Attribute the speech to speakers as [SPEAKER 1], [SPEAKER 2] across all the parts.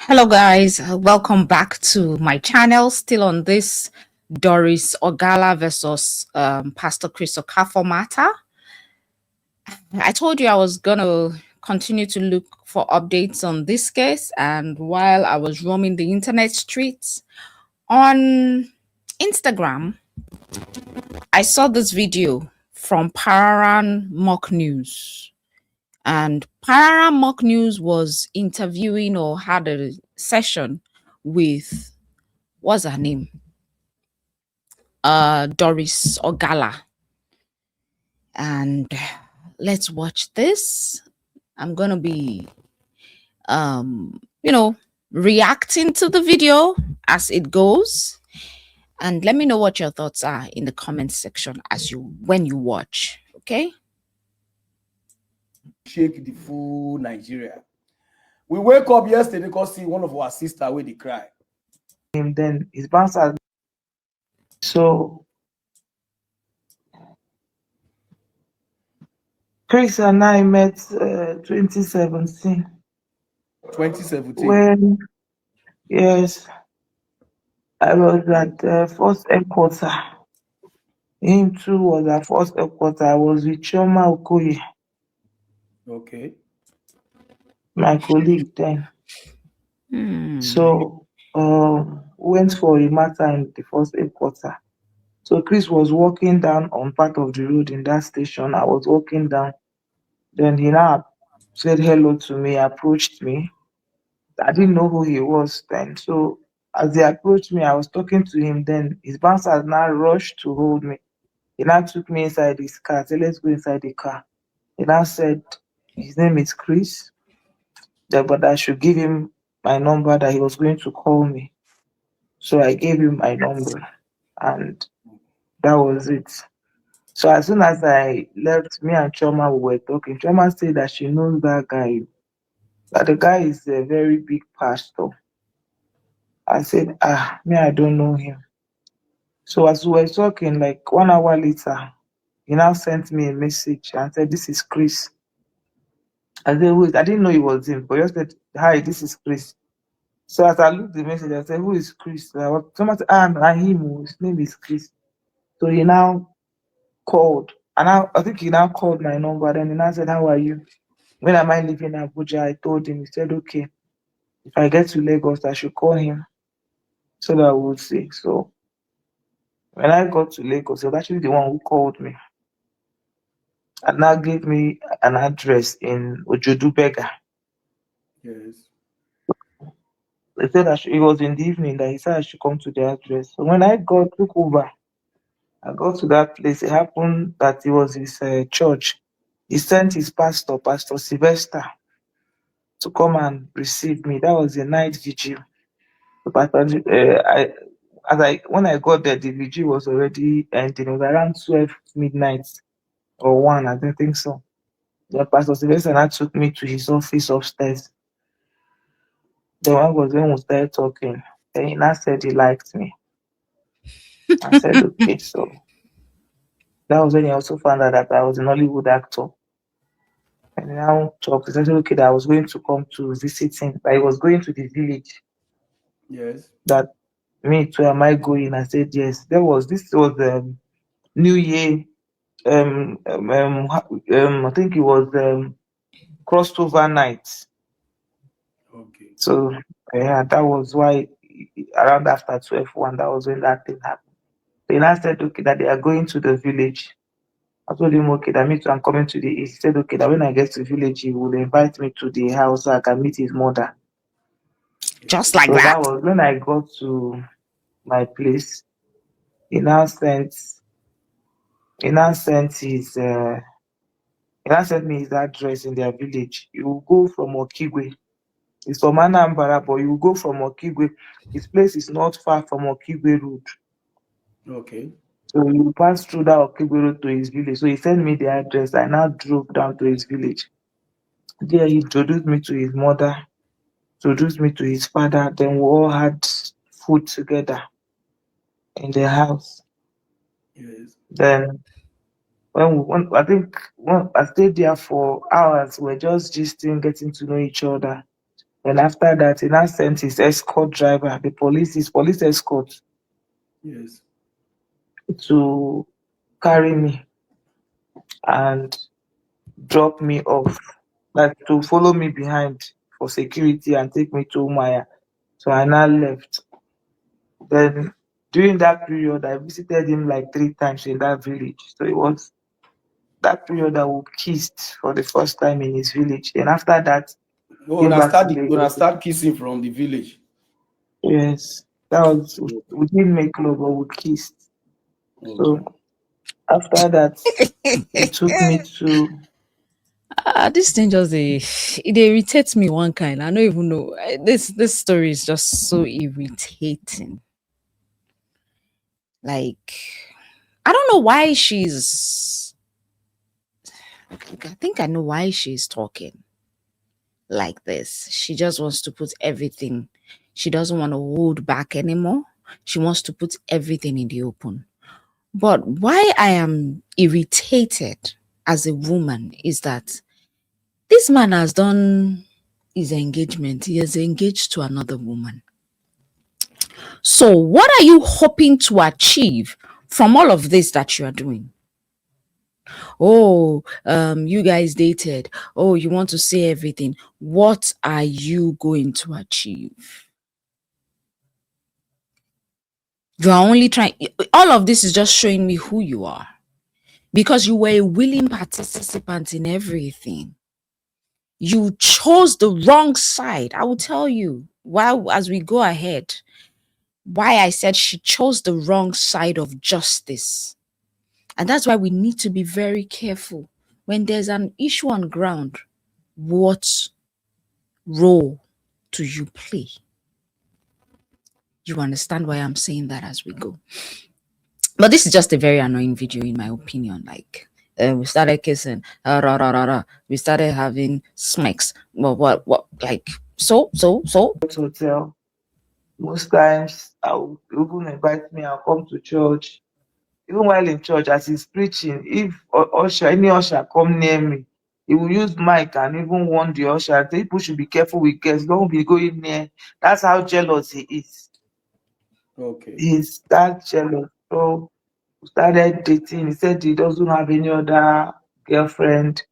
[SPEAKER 1] Hello, guys. Welcome back to my channel. Still on this Doris Ogala versus Pastor Chris Okafor matter. I told you I was going to continue to look for updates on this case. And while I was roaming the internet streets on Instagram, I saw this video from Pararan Mock News. And Pararan Mock News was interviewing or had a session with, what's her name? Doris Ogala. And let's watch this. I'm gonna be reacting to the video as it goes. And let me know what your thoughts are in the comment section when you watch. Okay.
[SPEAKER 2] Shake the full Nigeria. We wake up yesterday because see one of our sister where they cry.
[SPEAKER 3] And then his bouncer. So Chris and I met 2017.
[SPEAKER 2] 2017.
[SPEAKER 3] When yes, I was at first headquarter. Him too was at first headquarter. I was with Choma Okoye,
[SPEAKER 2] Okay.
[SPEAKER 3] my colleague then. So went for a matter in the first headquarter. So Chris was walking down on part of the road in that station. I was walking down. Then he now said hello to me, approached me. I didn't know who he was then. So as he approached me, I was talking to him. Then his bouncer now rushed to hold me. He now took me inside his car. Said, let's go inside the car. He now said his name is Chris, but I should give him my number that he was going to call me. So I gave him my number, and that was it. So as soon as I left, me and Choma were talking. Choma said that she knows that guy. That the guy is a very big pastor. I said, me, I don't know him. So as we were talking, like 1 hour later, he now sent me a message and said, this is Chris. I said, who is? I didn't know it was him, but he just said, hi, this is Chris. So as I looked at the message, I said, who is Chris? Someone said, him, his name is Chris. So he now called. And I think he now called my number. Then he now said, how are you? When am I leaving Abuja? I told him. He said, okay, if I get to Lagos, I should call him so that we would see. So when I got to Lagos, he was actually the one who called me and now gave me an address in Ojodubega.
[SPEAKER 2] Yes.
[SPEAKER 3] They said it was in the evening that he said I should come to the address. So when I took over, I got to that place. It happened that it was his church. He sent his pastor, Pastor Sylvester, to come and receive me. That was a night vigil. So when I got there, the vigil was already ending. It was around 12 midnight or 1, I don't think so. The Pastor Sylvester now took me to his office upstairs. The one was when we started talking. Then he now said he liked me. I said, okay. So that was when he also found out that I was an Hollywood actor. And he now talked. He said, okay, that I was going to come to visit him. That I was going to the village.
[SPEAKER 2] Yes.
[SPEAKER 3] That me too, am I going? I said, yes. This was New Year. I think it was crossover night.
[SPEAKER 2] Okay.
[SPEAKER 3] So yeah, that was why around after 12:1, that was when that thing happened. So he now said, okay, that they are going to the village. I told him, okay, that me too, I'm coming to the east. He said, okay, that when I get to the village, he will invite me to the house so I can meet his mother.
[SPEAKER 1] Just like
[SPEAKER 3] So
[SPEAKER 1] that.
[SPEAKER 3] that was when I got to my place. He now sent his he now sent me his address in their village. You will go from Okigwe. It's from Anambra, but you will go from Okigwe. His place is not far from Okigwe Road.
[SPEAKER 2] Okay.
[SPEAKER 3] So you pass through that Okigwe Road to his village. So he sent me the address. I now drove down to his village. There he introduced me to his mother, introduced me to his father. Then we all had food together in the house.
[SPEAKER 2] Yes.
[SPEAKER 3] Then I stayed there for hours. We're just gisting, getting to know each other. And after that, he now sent his escort driver, his police escort,
[SPEAKER 2] Yes.
[SPEAKER 3] to carry me and drop me off, like to follow me behind for security and take me to Umaya. So I now left. Then during that period, I visited him like 3 times in that village. So it was that period that we kissed for the first time in his village. And after that,
[SPEAKER 2] Oh,
[SPEAKER 3] came back to
[SPEAKER 2] when I
[SPEAKER 3] Lagos.
[SPEAKER 2] start kissing from the village.
[SPEAKER 3] Yes, that was,
[SPEAKER 2] Okay.
[SPEAKER 3] we didn't make love, but we kissed.
[SPEAKER 2] Okay.
[SPEAKER 3] So after that, he took me to,
[SPEAKER 1] This thing just it irritates me one kind. I don't even know. This story is just so irritating. Like, I don't know why she's. I think I know why she's talking like this. She just wants to put everything. She doesn't want to hold back anymore. She wants to put everything in the open. But why I am irritated as a woman is that this man has done his engagement. He is engaged to another woman. So, what are you hoping to achieve from all of this that you are doing? Oh, you guys dated. Oh, you want to say everything. What are you going to achieve? You are only trying. All of this is just showing me who you are, because you were a willing participant in everything. You chose the wrong side. I will tell you why as we go ahead. Why I said she chose the wrong side of justice. And that's why we need to be very careful when there's an issue on ground. What role do you play? You understand why I'm saying that as we go. But this is just a very annoying video, in my opinion. Like, we started kissing, we started having smacks. Well, what, like, so.
[SPEAKER 3] hotel. Most times, I would even invite me, I'll come to church. Even while in church, as he's preaching, if any usher come near me, he will use mic and even warn the usher. People should be careful with guests. Don't be going near. That's how jealous he is.
[SPEAKER 2] Okay.
[SPEAKER 3] He's that jealous. So we started dating. He said he doesn't have any other girlfriend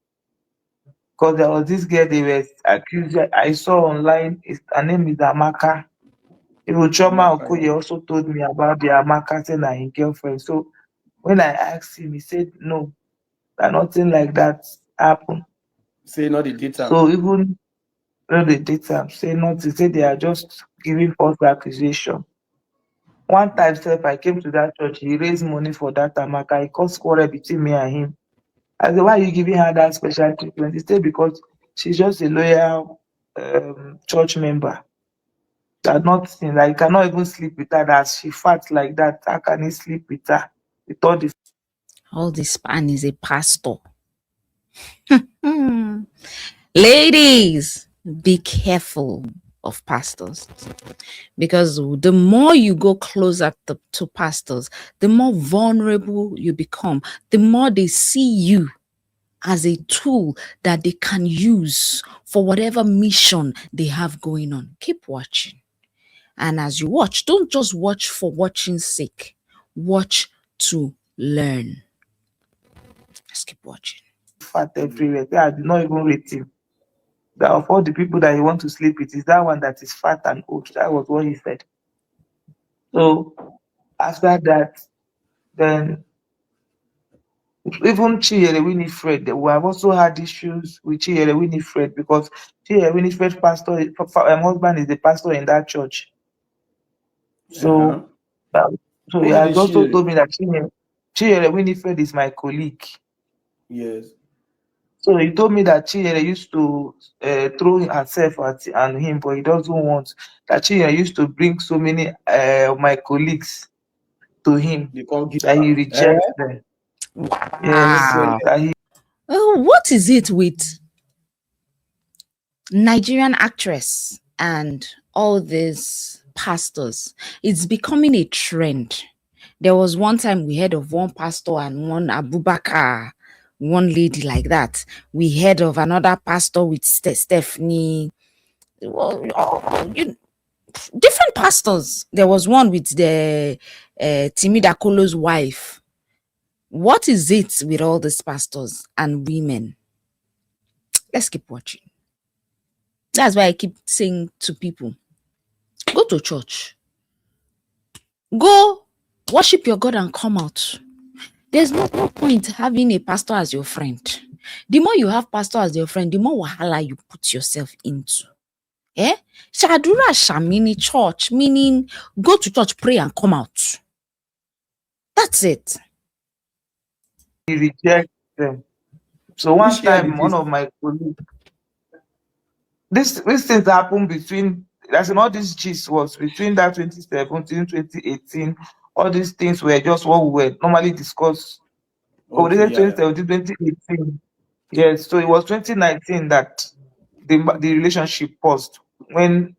[SPEAKER 3] because there was this girl they were accused. I saw online. Her name is Amaka. Even Choma
[SPEAKER 2] Amaka,
[SPEAKER 3] Okoye
[SPEAKER 2] yeah.
[SPEAKER 3] also told me about the Amaka saying that his girlfriend. So when I asked him, he said no, that nothing like that happened.
[SPEAKER 2] Say not the data.
[SPEAKER 3] So even when they date am, say nothing, say they are just giving false accusation. One time sef, I came to that church, he raised money for that Amaka, he caused quarrel between me and him. I said, why are you giving her that special treatment? He said, because she's just a loyal church member. That nothing, like, cannot even sleep with her, that she fat like that. How can he sleep with her? With all the
[SPEAKER 1] All this man is a pastor. Hmm. Ladies, be careful of pastors, because the more you go closer to pastors, the more vulnerable you become, the more they see you as a tool that they can use for whatever mission they have going on. Keep watching. And as you watch, don't just watch for watching's sake. Watch to learn. Just keep watching.
[SPEAKER 3] fat everywhere. Say, I did not even rate him. That of all the people that you want to sleep with, is that one that is fat and old. That was what he said. So after that, then even Chinyere Winifred, we have also had issues with Chinyere Winifred because Chinyere Winifred's husband is the pastor in that church.
[SPEAKER 2] Uh-huh.
[SPEAKER 3] So, um, so he
[SPEAKER 2] Who
[SPEAKER 3] has
[SPEAKER 2] is
[SPEAKER 3] also
[SPEAKER 2] she?
[SPEAKER 3] told me that Chinyere Winifred is my colleague.
[SPEAKER 2] Yes.
[SPEAKER 3] So he told me that Chinyere used to throw herself at and him, but he doesn't want. That Chinyere used to bring so many of my colleagues to him
[SPEAKER 2] They can't give
[SPEAKER 3] that he
[SPEAKER 2] her.
[SPEAKER 3] rejects them.
[SPEAKER 2] God
[SPEAKER 3] Yes,
[SPEAKER 1] Wow.
[SPEAKER 2] bless.
[SPEAKER 3] that he
[SPEAKER 1] Oh, what is it with Nigerian actress and all these pastors? It's becoming a trend. There was one time we heard of one pastor and one Abubakar, one lady like that. We heard of another pastor with Stephanie. different pastors. There was one with the Timida Kolo's wife. What is it with all these pastors and women? Let's keep watching. That's why I keep saying to people, go to church. Go worship your God and come out. There's no point having a pastor as your friend. The more you have pastor as your friend, the more wahala you put yourself into. Shadura Shamini church, meaning go to church, pray and come out. That's it.
[SPEAKER 3] He rejects them. So one time, one of my colleagues, this things happen between, as in all this gist was between that 2017, 2018. All these things were just what we were normally discussed.
[SPEAKER 2] Okay,
[SPEAKER 3] 2017, 2018. Yes, so it was 2019 that the relationship paused when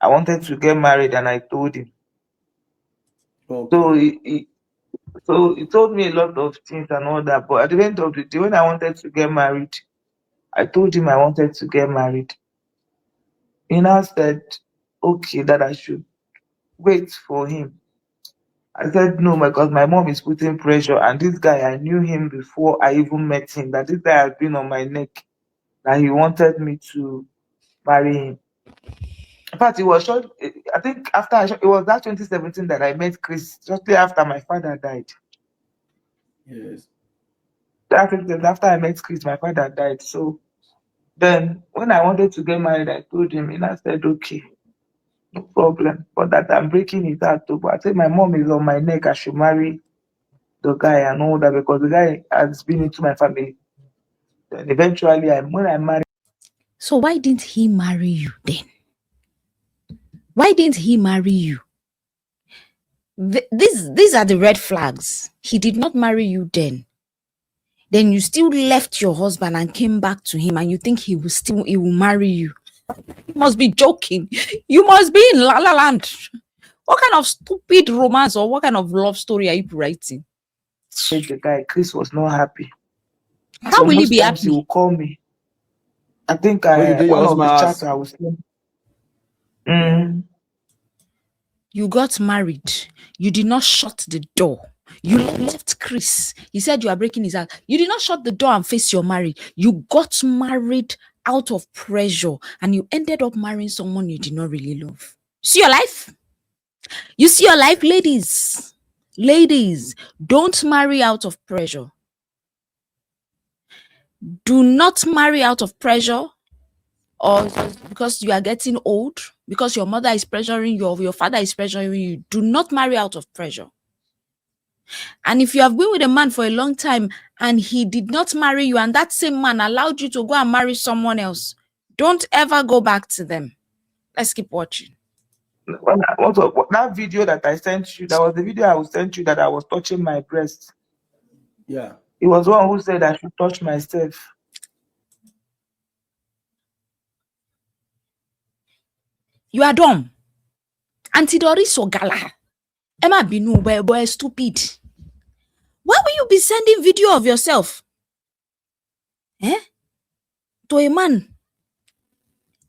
[SPEAKER 3] I wanted to get married, and I told him.
[SPEAKER 2] Okay.
[SPEAKER 3] So he told me a lot of things and all that. But at the end of the day, when I wanted to get married, I told him I wanted to get married. He now said, okay, that I should wait for him. I said no, because my mom is putting pressure, and this guy, I knew him before I even met him, that this guy has been on my neck, that he wanted me to marry him. In fact, it was short. I think it was that 2017 that I met Chris, shortly after my father died.
[SPEAKER 2] Yes.
[SPEAKER 3] After I met Chris, my father died. So then when I wanted to get married, I told him, and I said, okay, no problem. But that I'm breaking it out too. But I said my mom is on my neck, I should marry the guy and all that, because the guy has been into my family. Then eventually when I married.
[SPEAKER 1] So why didn't he marry you then? Why didn't he marry you? These are the red flags. He did not marry you then. Then you still left your husband and came back to him, and you think he will marry you. You must be joking. You must be in La La Land. What kind of stupid romance or what kind of love story are you writing?
[SPEAKER 3] The guy, Chris, was not happy.
[SPEAKER 1] How will he be happy?
[SPEAKER 3] He will call me. I think one of the chats I was saying.
[SPEAKER 1] You got married. You did not shut the door. You left Chris. He said you are breaking his heart. You did not shut the door and face your marriage. You got married out of pressure, and you ended up marrying someone you did not really love. See your life? You see your life, ladies? Ladies, don't marry out of pressure. Do not marry out of pressure, or because you are getting old, because your mother is pressuring you or your father is pressuring you. Do not marry out of pressure. And if you have been with a man for a long time and he did not marry you, and that same man allowed you to go and marry someone else, don't ever go back to them. Let's keep watching.
[SPEAKER 3] That video that I sent you, that was the video I sent you that I was touching my breast.
[SPEAKER 2] Yeah.
[SPEAKER 3] It was one who said I should touch myself.
[SPEAKER 1] You are dumb. Auntie Doris Ogala. Emma Binu, boy, stupid. Why will you be sending video of yourself? To a man?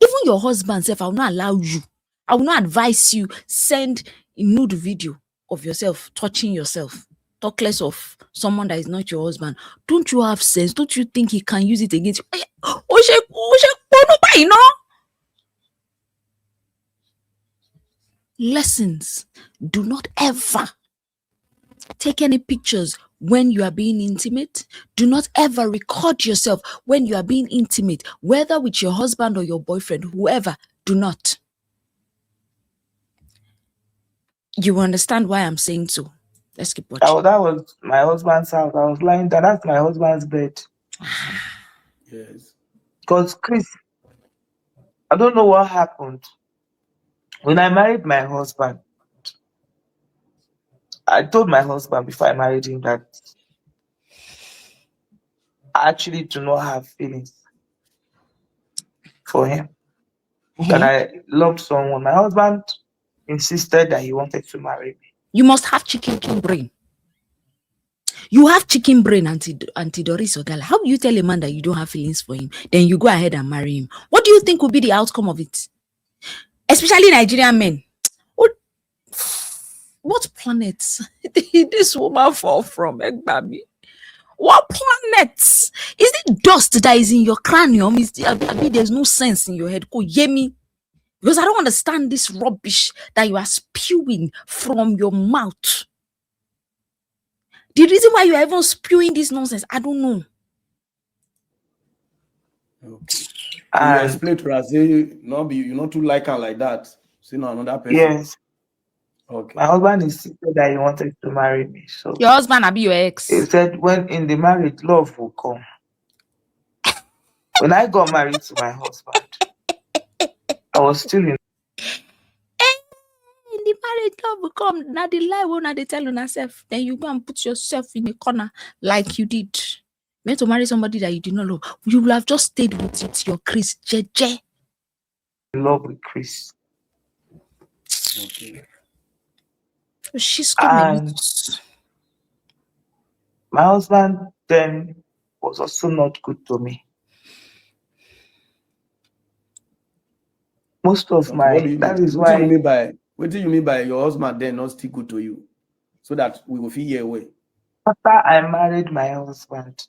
[SPEAKER 1] Even your husband self, I will not allow you. I will not advise you send a nude video of yourself touching yourself. Talk less of someone that is not your husband. Don't you have sense? Don't you think he can use it against you? Lessons. Do not ever take any pictures when you are being intimate. Do not ever record yourself when you are being intimate, whether with your husband or your boyfriend, whoever. Do not. You understand why I'm saying so? Let's keep watching.
[SPEAKER 3] That was my husband's house. I was lying down. That's my husband's bed.
[SPEAKER 2] Yes.
[SPEAKER 3] Because Chris, I don't know what happened. When I married my husband, I told my husband before I married him that I actually do not have feelings for him. That I loved someone. My husband insisted that he wanted to marry me.
[SPEAKER 1] You must have chicken brain. You have chicken brain, Auntie Doris Ogala. How do you tell a man that you don't have feelings for him? Then you go ahead and marry him. What do you think will be the outcome of it? especially Nigerian men. What planet did this woman fall from, Egbabi? What planet? Is it dust that is in your cranium? There's no sense in your head? Go hear me. Because I don't understand this rubbish that you are spewing from your mouth. The reason why you are even spewing this nonsense, I don't know.
[SPEAKER 2] Okay. So you explain to us, say, you not too like her like that. See, no, another person.
[SPEAKER 3] Yes.
[SPEAKER 2] Okay.
[SPEAKER 3] My husband insisted that he wanted to marry me. So
[SPEAKER 1] your husband will be your ex.
[SPEAKER 3] he said when in the marriage, love will come. When I got married to my husband, I was still in
[SPEAKER 1] the marriage, love will come. Now the lie will not tell on yourself. Then you go and put yourself in a corner like you did. You went to marry somebody that you did not love. You will have just stayed with it, your Chris Jeje.
[SPEAKER 3] love with Chris.
[SPEAKER 2] Okay.
[SPEAKER 1] She's coming.
[SPEAKER 3] And my husband then was also not good to me. Most of
[SPEAKER 2] Okay,
[SPEAKER 3] my
[SPEAKER 2] what do you
[SPEAKER 3] that
[SPEAKER 2] mean?
[SPEAKER 3] is
[SPEAKER 2] What do
[SPEAKER 3] why
[SPEAKER 2] you mean by your husband then not still good to you? So that we will feel your way.
[SPEAKER 3] after I married my husband,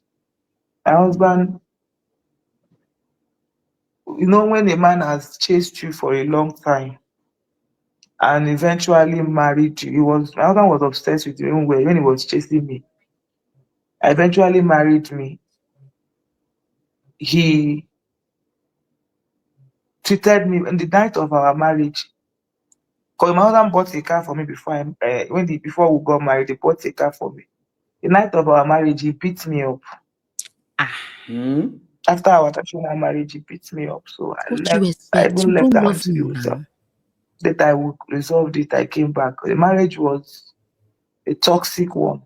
[SPEAKER 3] when a man has chased you for a long time and eventually married you, my husband was obsessed with me even when he was chasing me. Eventually married me. He treated me in the night of our marriage. Because my husband bought a car for me before before we got married. He bought a car for me. The night of our marriage, he beat me up. After our traditional marriage, he beat me up. So I
[SPEAKER 1] what
[SPEAKER 3] left.
[SPEAKER 1] you expect?
[SPEAKER 3] I even
[SPEAKER 1] You
[SPEAKER 3] left.
[SPEAKER 1] don't
[SPEAKER 3] I
[SPEAKER 1] love
[SPEAKER 3] went to the
[SPEAKER 1] him
[SPEAKER 3] hotel.
[SPEAKER 1] now.
[SPEAKER 3] That I would resolve it. I came back. The marriage was a toxic one.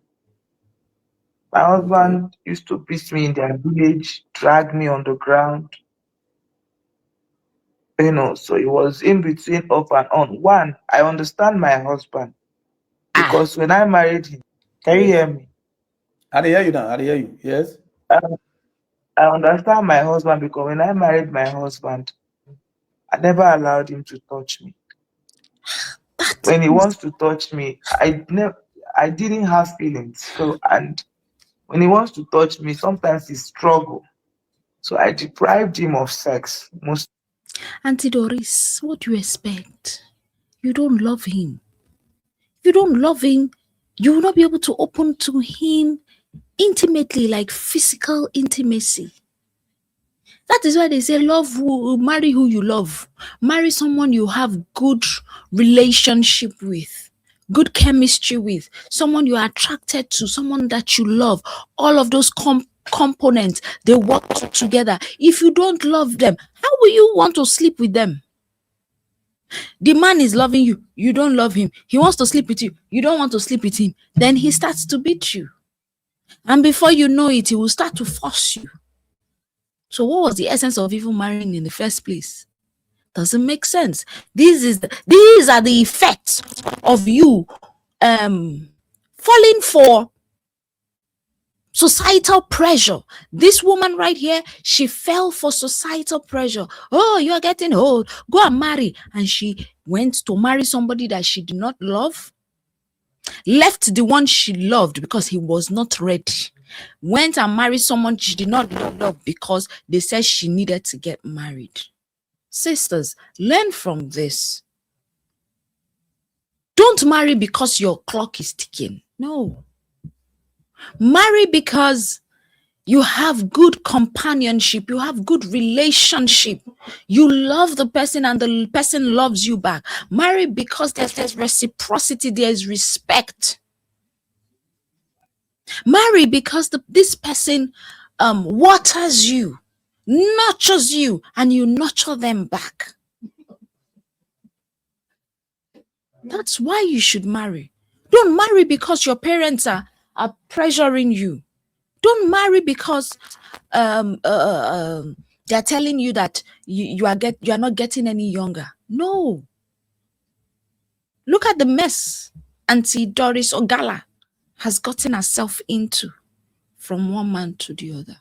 [SPEAKER 3] My husband used to beat me in their village, drag me on the ground. So it was in between up and on. One, I understand my husband because when I married him, can you hear me?
[SPEAKER 2] I hear you now. I hear you. Yes.
[SPEAKER 3] I understand my husband because when I married my husband, I never allowed him to touch me. When he wants to touch me, I didn't have feelings. So, and when he wants to touch me, sometimes he struggle. So I deprived him of sex.
[SPEAKER 1] Auntie Doris, what do you expect? You don't love him. You don't love him. You will not be able to open to him intimately, like physical intimacy. That is why they say love will marry who you love. Marry someone you have good relationship with, good chemistry with, someone you are attracted to, someone that you love. All of those components, they work together. If you don't love them, how will you want to sleep with them? The man is loving you, you don't love him. He wants to sleep with you, you don't want to sleep with him. Then he starts to beat you. And before you know it, he will start to force you. So what was the essence of even marrying in the first place? Doesn't make sense. These are the effects of you falling for societal pressure. This woman right here, she fell for societal pressure. Oh, you are getting old, go and marry. And she went to marry somebody that she did not love, left the one she loved because he was not ready, went and married someone she did not love because they said she needed to get married. Sisters, learn from this. Don't marry because your clock is ticking. No. Marry because you have good companionship, you have good relationship, you love the person and the person loves you back. Marry because there's reciprocity, there's respect. Marry because this person waters you, nurtures you, and you nurture them back. That's why you should marry. Don't marry because your parents are pressuring you. Don't marry because they're telling you that you are not getting any younger. No. Look at the mess Auntie Doris Ogala has gotten herself into from one man to the other.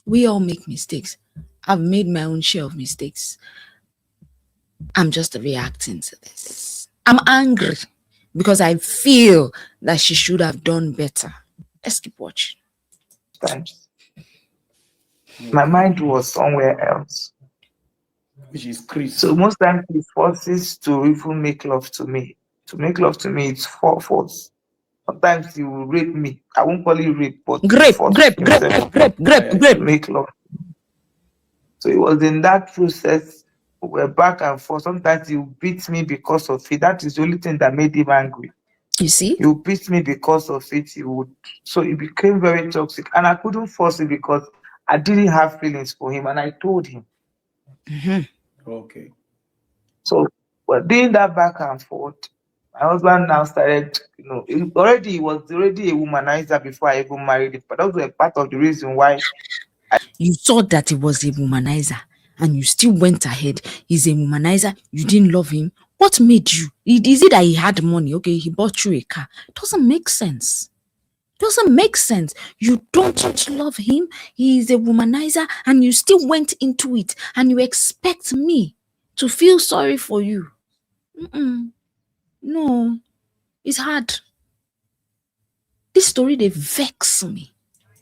[SPEAKER 1] We all make mistakes. I've made my own share of mistakes. I'm just reacting to this. I'm angry because I feel that she should have done better. Let's keep watching.
[SPEAKER 3] Times my
[SPEAKER 2] Okay.
[SPEAKER 3] mind was somewhere else.
[SPEAKER 2] Which is Chris.
[SPEAKER 3] So most times he forces to even make love to me. To make love to me, it's for force. Sometimes he will rape me. I won't call it rape, but he
[SPEAKER 1] Grape,
[SPEAKER 3] forced
[SPEAKER 1] grape, grape,
[SPEAKER 3] himself
[SPEAKER 1] grape, grape,
[SPEAKER 2] Yeah.
[SPEAKER 3] to
[SPEAKER 1] grape.
[SPEAKER 3] make love. So it was in that process, we're back and forth. Sometimes he will beat me because of it. That is the only thing that made him angry.
[SPEAKER 1] You see?
[SPEAKER 3] He would beat me because of it. He would, so it became very toxic. And I couldn't force it because I didn't have feelings for him. And I told him.
[SPEAKER 2] Okay.
[SPEAKER 3] So but doing that back and forth, my husband now started, he was already a womanizer before I even married him. But that was a part of the reason why.
[SPEAKER 1] You saw that he was a womanizer and you still went ahead. He's a womanizer. You didn't love him. What made you? Is it that he had money? Okay, he bought you a car. Doesn't make sense. Doesn't make sense. You don't love him. He is a womanizer and you still went into it and you expect me to feel sorry for you. No, it's hard. This story, they vex me.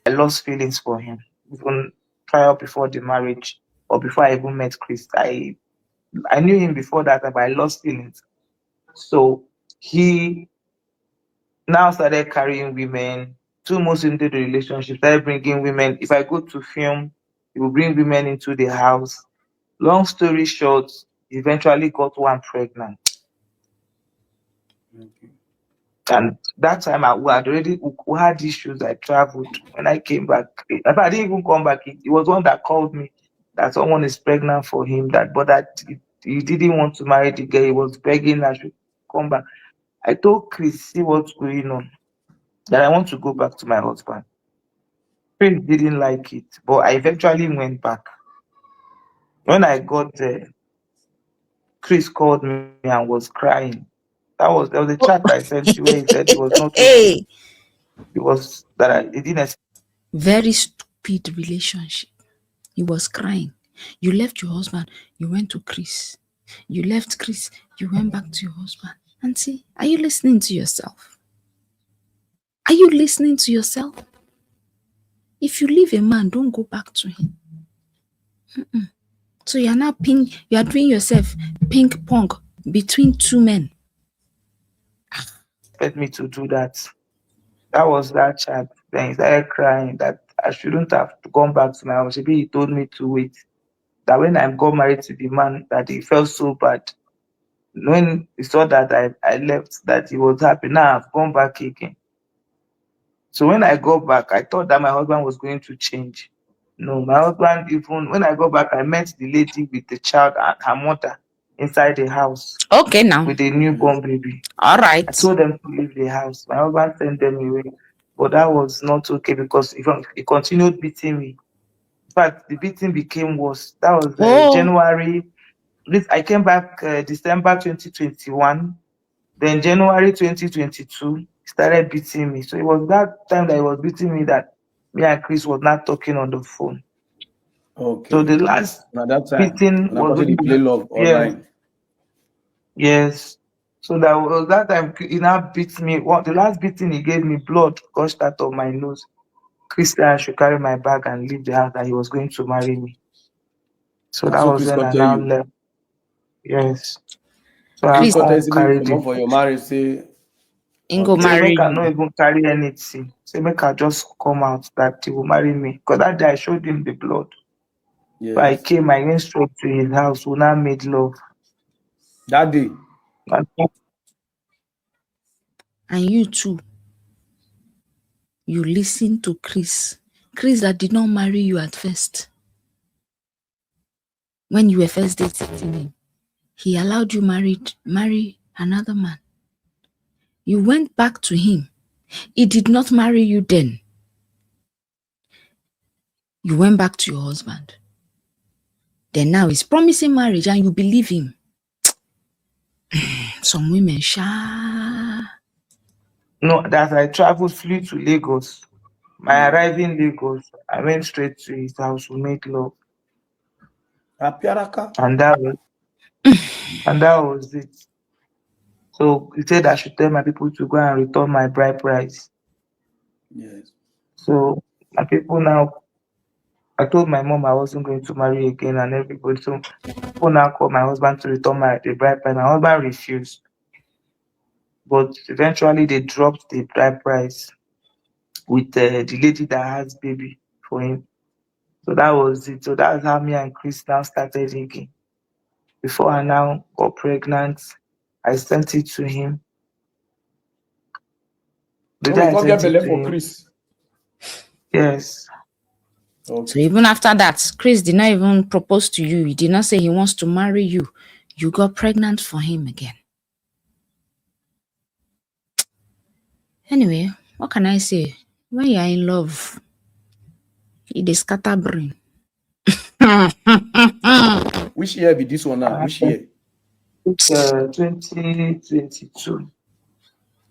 [SPEAKER 3] I lost feelings for him, even prior before the marriage or before I even met Chris. I knew him before that, but I lost feelings. So he now started carrying women. 2 months into the relationship, started bringing women. If I go to film, he will bring women into the house. Long story short, he eventually got one pregnant.
[SPEAKER 2] Okay.
[SPEAKER 3] And that time we had issues. I traveled. When I came back, in fact, I didn't even come back. It was one that called me that someone is pregnant for him. But that he didn't want to marry the girl. He was begging I should come back. I told Chris, see what's going on, that I want to go back to my husband. Chris didn't like it, but I eventually went back. When I got there, Chris called me and was crying. There was a chat I sent you where he said he was not okay.
[SPEAKER 1] Hey,
[SPEAKER 3] He didn't expect.
[SPEAKER 1] very stupid relationship. He was crying. You left your husband, you went to Chris. You left Chris, you went back to your husband. Auntie, are you listening to yourself? Are you listening to yourself? If you leave a man, don't go back to him. So you are doing yourself ping pong between two men.
[SPEAKER 3] Expect me to do that. That was that chat. Then he started crying that I shouldn't have gone back to my house. Maybe he told me to wait. That when I got married to the man, that he felt so bad. When he saw that I left, that he was happy. Now I've gone back again. So when I got back, I thought that my husband was going to change. No, my husband, even when I got back, I met the lady with the child and her mother inside the house
[SPEAKER 1] Okay, now.
[SPEAKER 3] with a newborn baby.
[SPEAKER 1] All
[SPEAKER 3] I
[SPEAKER 1] right.
[SPEAKER 3] told them to leave the house. My husband sent them away. But that was not okay because he continued beating me. In fact, the beating became worse. That was January. I came back December 2021. Then January 2022, he started beating me. So it was that time that he was beating me that me and Chris was not talking on the phone.
[SPEAKER 2] Okay.
[SPEAKER 3] So the last
[SPEAKER 2] At that time,
[SPEAKER 3] beating
[SPEAKER 2] when I
[SPEAKER 3] was
[SPEAKER 2] actually play love online.
[SPEAKER 3] yes. So that was that time he now beat me. The last beating he gave me, blood gushed out of my nose. Chris said I should carry my bag and leave the house, that he was going to marry me. So
[SPEAKER 2] And
[SPEAKER 3] that
[SPEAKER 2] so
[SPEAKER 3] was
[SPEAKER 2] Chris
[SPEAKER 3] when
[SPEAKER 2] can
[SPEAKER 3] I
[SPEAKER 2] tell
[SPEAKER 3] now
[SPEAKER 2] you.
[SPEAKER 3] left. Yes. So I
[SPEAKER 2] Chris
[SPEAKER 1] Chris
[SPEAKER 2] can tell
[SPEAKER 3] can't
[SPEAKER 2] you
[SPEAKER 3] carry
[SPEAKER 2] come
[SPEAKER 3] the
[SPEAKER 2] up for your marriage, say
[SPEAKER 1] Ingo
[SPEAKER 3] say
[SPEAKER 1] marry
[SPEAKER 3] make I not
[SPEAKER 1] you.
[SPEAKER 3] even carry anything. Say make I just come out that he will marry me. Because that day I showed him the blood. So I
[SPEAKER 2] yes.
[SPEAKER 3] came, I went straight to his house. We now made love.
[SPEAKER 2] That day.
[SPEAKER 3] And
[SPEAKER 1] And you too. You listen to Chris. Chris that did not marry you at first. When you were first dating him, he allowed you marry another man. You went back to him. He did not marry you then. You went back to your husband. Then now he's promising marriage and you believe him. Some women,
[SPEAKER 3] no, that I traveled, flew to Lagos. My
[SPEAKER 2] Mm.
[SPEAKER 3] arrival in Lagos, I went straight to his house. We made love.
[SPEAKER 2] Apiaraka.
[SPEAKER 3] And that was And that was it. So he said I should tell my people to go and return my bride price.
[SPEAKER 2] Yes.
[SPEAKER 3] So my people now, I told my mom I wasn't going to marry again and everybody. So people now called my husband to return the bride price. My husband refused. But eventually they dropped the bride price with the lady that has baby for him. So that was it. So that's how me and Chris now started again. Before I now got pregnant, I sent it to him. The day
[SPEAKER 2] Okay,
[SPEAKER 3] I
[SPEAKER 2] come get
[SPEAKER 3] sent it
[SPEAKER 2] belay
[SPEAKER 3] to
[SPEAKER 2] for
[SPEAKER 3] him,
[SPEAKER 2] Chris.
[SPEAKER 3] yes.
[SPEAKER 1] So
[SPEAKER 2] Okay.
[SPEAKER 1] even after that, Chris did not even propose to you. He did not say he wants to marry you. You got pregnant for him again. Anyway, what can I say? When you're in love, it is scatter brain.
[SPEAKER 2] Which year be this one now?
[SPEAKER 3] And
[SPEAKER 2] Which year?
[SPEAKER 3] it's 2022.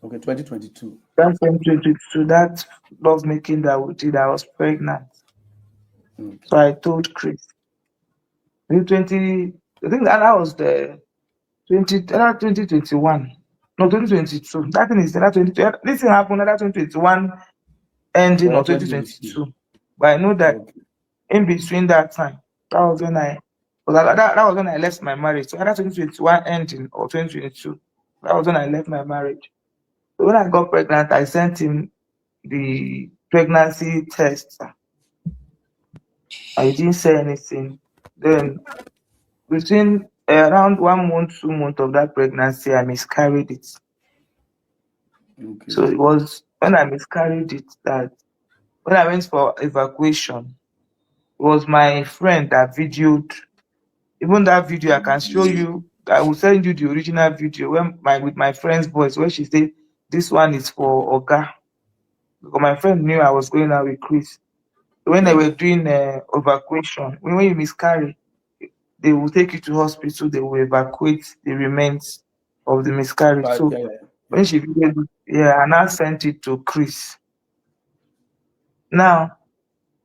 [SPEAKER 2] Okay, 2022.
[SPEAKER 3] That 2022, that love making that we did, I was pregnant.
[SPEAKER 2] Okay.
[SPEAKER 3] So I told Chris. In 20, I think that was the 2021. No, 2022. That thing is that 20. This thing happened that 2021 ending
[SPEAKER 2] Or
[SPEAKER 3] or
[SPEAKER 2] 2022.
[SPEAKER 3] 2022. But I know that
[SPEAKER 2] Okay.
[SPEAKER 3] in between that time, that was when I that was when I left my marriage. So either 2021 ending or 2022. That was when I left my marriage. So when I got pregnant, I sent him the pregnancy test. I didn't say anything. Then within around 1 month, 2 months of that pregnancy, I miscarried it.
[SPEAKER 2] Okay.
[SPEAKER 3] So it was when I miscarried it that when I went for evacuation, it was my friend that videoed. Even that video, I can show you. I will send you the original video when with my friend's voice where she said, "This one is for Oga." Because my friend knew I was going out with Chris. So when they
[SPEAKER 2] Yeah.
[SPEAKER 3] were doing evacuation, when you miscarry, they will take you to hospital. They will evacuate the remains of the miscarriage.
[SPEAKER 2] But
[SPEAKER 3] So
[SPEAKER 2] yeah, yeah,
[SPEAKER 3] when
[SPEAKER 2] yeah.
[SPEAKER 3] she videoed it, yeah, I now sent it to Chris. Now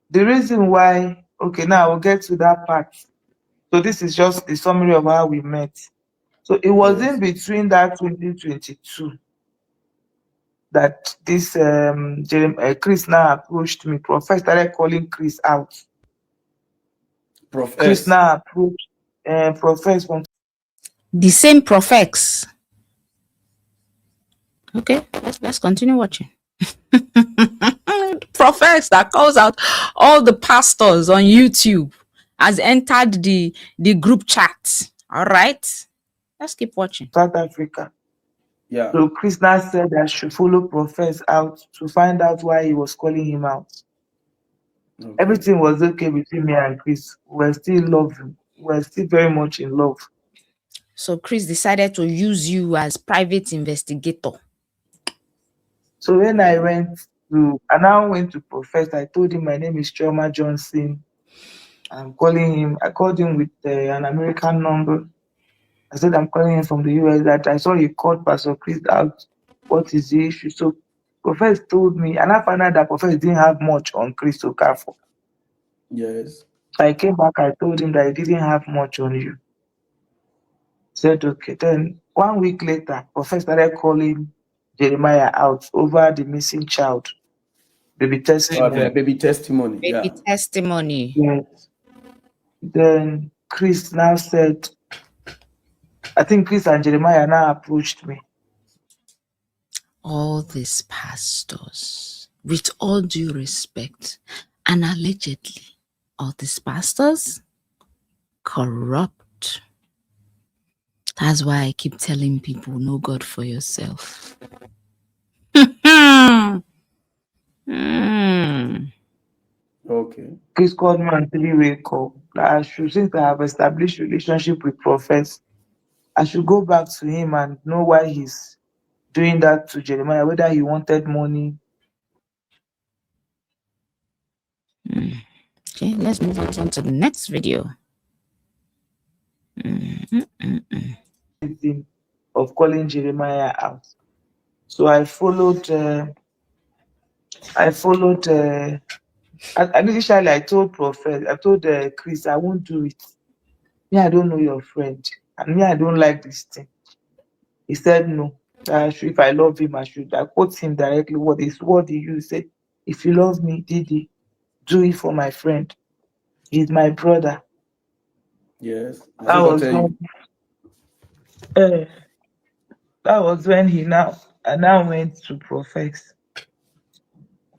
[SPEAKER 3] the reason why, okay, now we'll get to that part. So this is just the summary of how we met. So it was in
[SPEAKER 2] Yes.
[SPEAKER 3] between that 2022 that this Chris now approached me. Prophet started calling Chris out. Chris
[SPEAKER 2] Profess.
[SPEAKER 3] now approached Prophet from
[SPEAKER 1] The same prophets. Okay, let's continue watching. Prophets that calls out all the pastors on YouTube has entered the group chat. All right, let's keep watching.
[SPEAKER 3] South Africa.
[SPEAKER 2] Yeah.
[SPEAKER 3] So Chris now said I should follow Prophet out to find out why he was calling him out.
[SPEAKER 2] Okay.
[SPEAKER 3] Everything was okay between me and Chris. We're still loving. We're still very much in love.
[SPEAKER 1] So Chris decided to use you as private investigator.
[SPEAKER 3] So when I
[SPEAKER 2] Yeah.
[SPEAKER 3] now went to Prophet, I told him my name is Chioma Johnson. I'm calling him. I called him with an American number. I said I'm calling him from the US. That I saw he called Pastor Chris out. What is the issue? So Prophet told me, and I found out that Prophet didn't have much on Chris Okafor.
[SPEAKER 2] Yes.
[SPEAKER 3] So I came back. I told him that he didn't have much on you. He said okay. Then 1 week later, Prophet started calling Jeremiah out over the missing child, baby
[SPEAKER 2] Okay.
[SPEAKER 3] testimony.
[SPEAKER 2] Baby testimony.
[SPEAKER 1] Baby
[SPEAKER 2] Yeah.
[SPEAKER 1] testimony.
[SPEAKER 3] Yes. Then Chris now said, I think Chris and Jeremiah now approached me.
[SPEAKER 1] All these pastors, with all due respect, and allegedly, all these pastors corrupt. That's why I keep telling people, know God for yourself.
[SPEAKER 2] Okay.
[SPEAKER 3] Chris called me on 3-way call. That I should, since I have established relationship with prophets, I should go back to him and know why he's doing that to Jeremiah, whether he wanted money.
[SPEAKER 1] Okay, let's move on to the next video.
[SPEAKER 3] Of calling Jeremiah out. So I followed. I followed. Initially, I told Prophet. I told Chris, I won't do it. Me, I don't know your friend. And me, I don't like this thing. He said no. That if I love him, I quote him directly what he used. He said, if you love me, Didi, do it for my friend. He's my brother.
[SPEAKER 2] Yes. I
[SPEAKER 3] That
[SPEAKER 2] still don't
[SPEAKER 3] was
[SPEAKER 2] tell you.
[SPEAKER 3] when uh, that was when he now I now went to profess.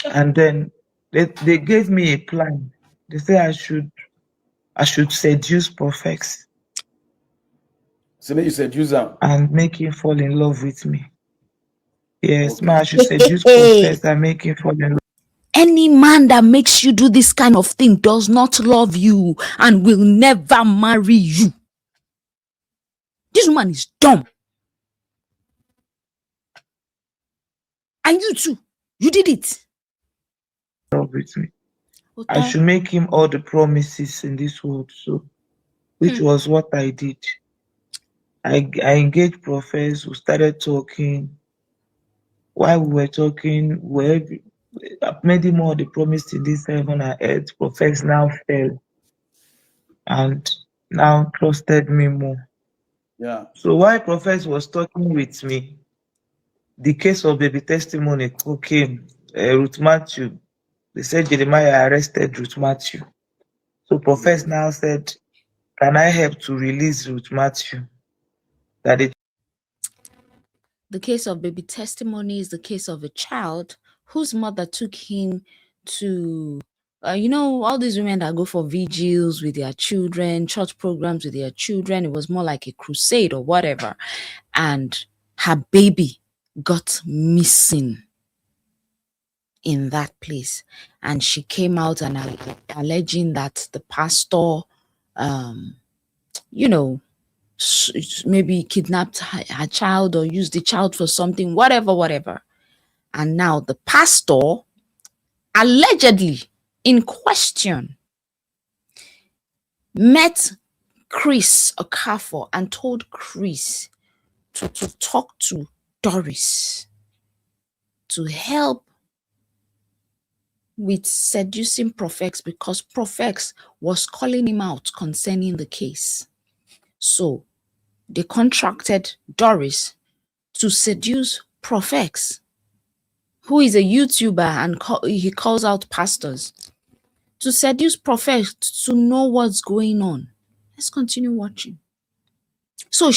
[SPEAKER 3] And then they gave me a plan. They say I should seduce profess
[SPEAKER 2] So you seduce them.
[SPEAKER 3] and make him fall in love with me. Yes,
[SPEAKER 2] Okay.
[SPEAKER 3] man, I should seduce profess and make him fall in love.
[SPEAKER 1] Any man that makes you do this kind of thing does not love you and will never marry you. This woman is dumb. And you too. You did it.
[SPEAKER 3] With me. I
[SPEAKER 1] Oto.
[SPEAKER 3] should make him all the promises in this world. So, which was what I did. I engaged professors. We started talking. While we were talking, I've made him all the promise in this heaven and earth. Professors now fell and now trusted me more.
[SPEAKER 2] Yeah.
[SPEAKER 3] So while Professor was talking with me, the case of baby testimony came. Ruth Matthew, they said Jeremiah arrested Ruth Matthew. So Professor
[SPEAKER 2] Yes.
[SPEAKER 3] now said, can I help to release Ruth Matthew? That
[SPEAKER 1] The case of baby testimony is the case of a child whose mother took him to, all these women that go for vigils with their children, church programs with their children. It was more like a crusade or whatever. And her baby got missing in that place. And she came out and alleging that the pastor, you know, maybe kidnapped her child or used the child for something, whatever. And now the pastor, allegedly in question, met Chris Okafor and told Chris to talk to Doris to help with seducing Profex because Profex was calling him out concerning the case. So they contracted Doris to seduce Profex, who is a YouTuber and he calls out pastors, to seduce Profex to know what's going on. Let's continue watching. So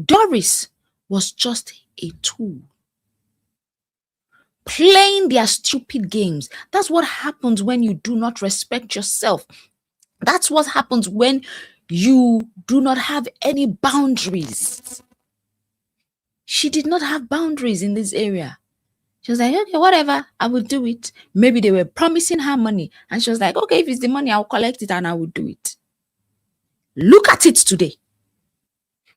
[SPEAKER 1] Doris, was just a tool playing their stupid games. That's what happens when you do not respect yourself. That's what happens when you do not have any boundaries. She did not have boundaries in this area. She was like, okay, whatever, I will do it. Maybe they were promising her money. And she was like, okay, if it's the money, I'll collect it and I will do it. Look at it today.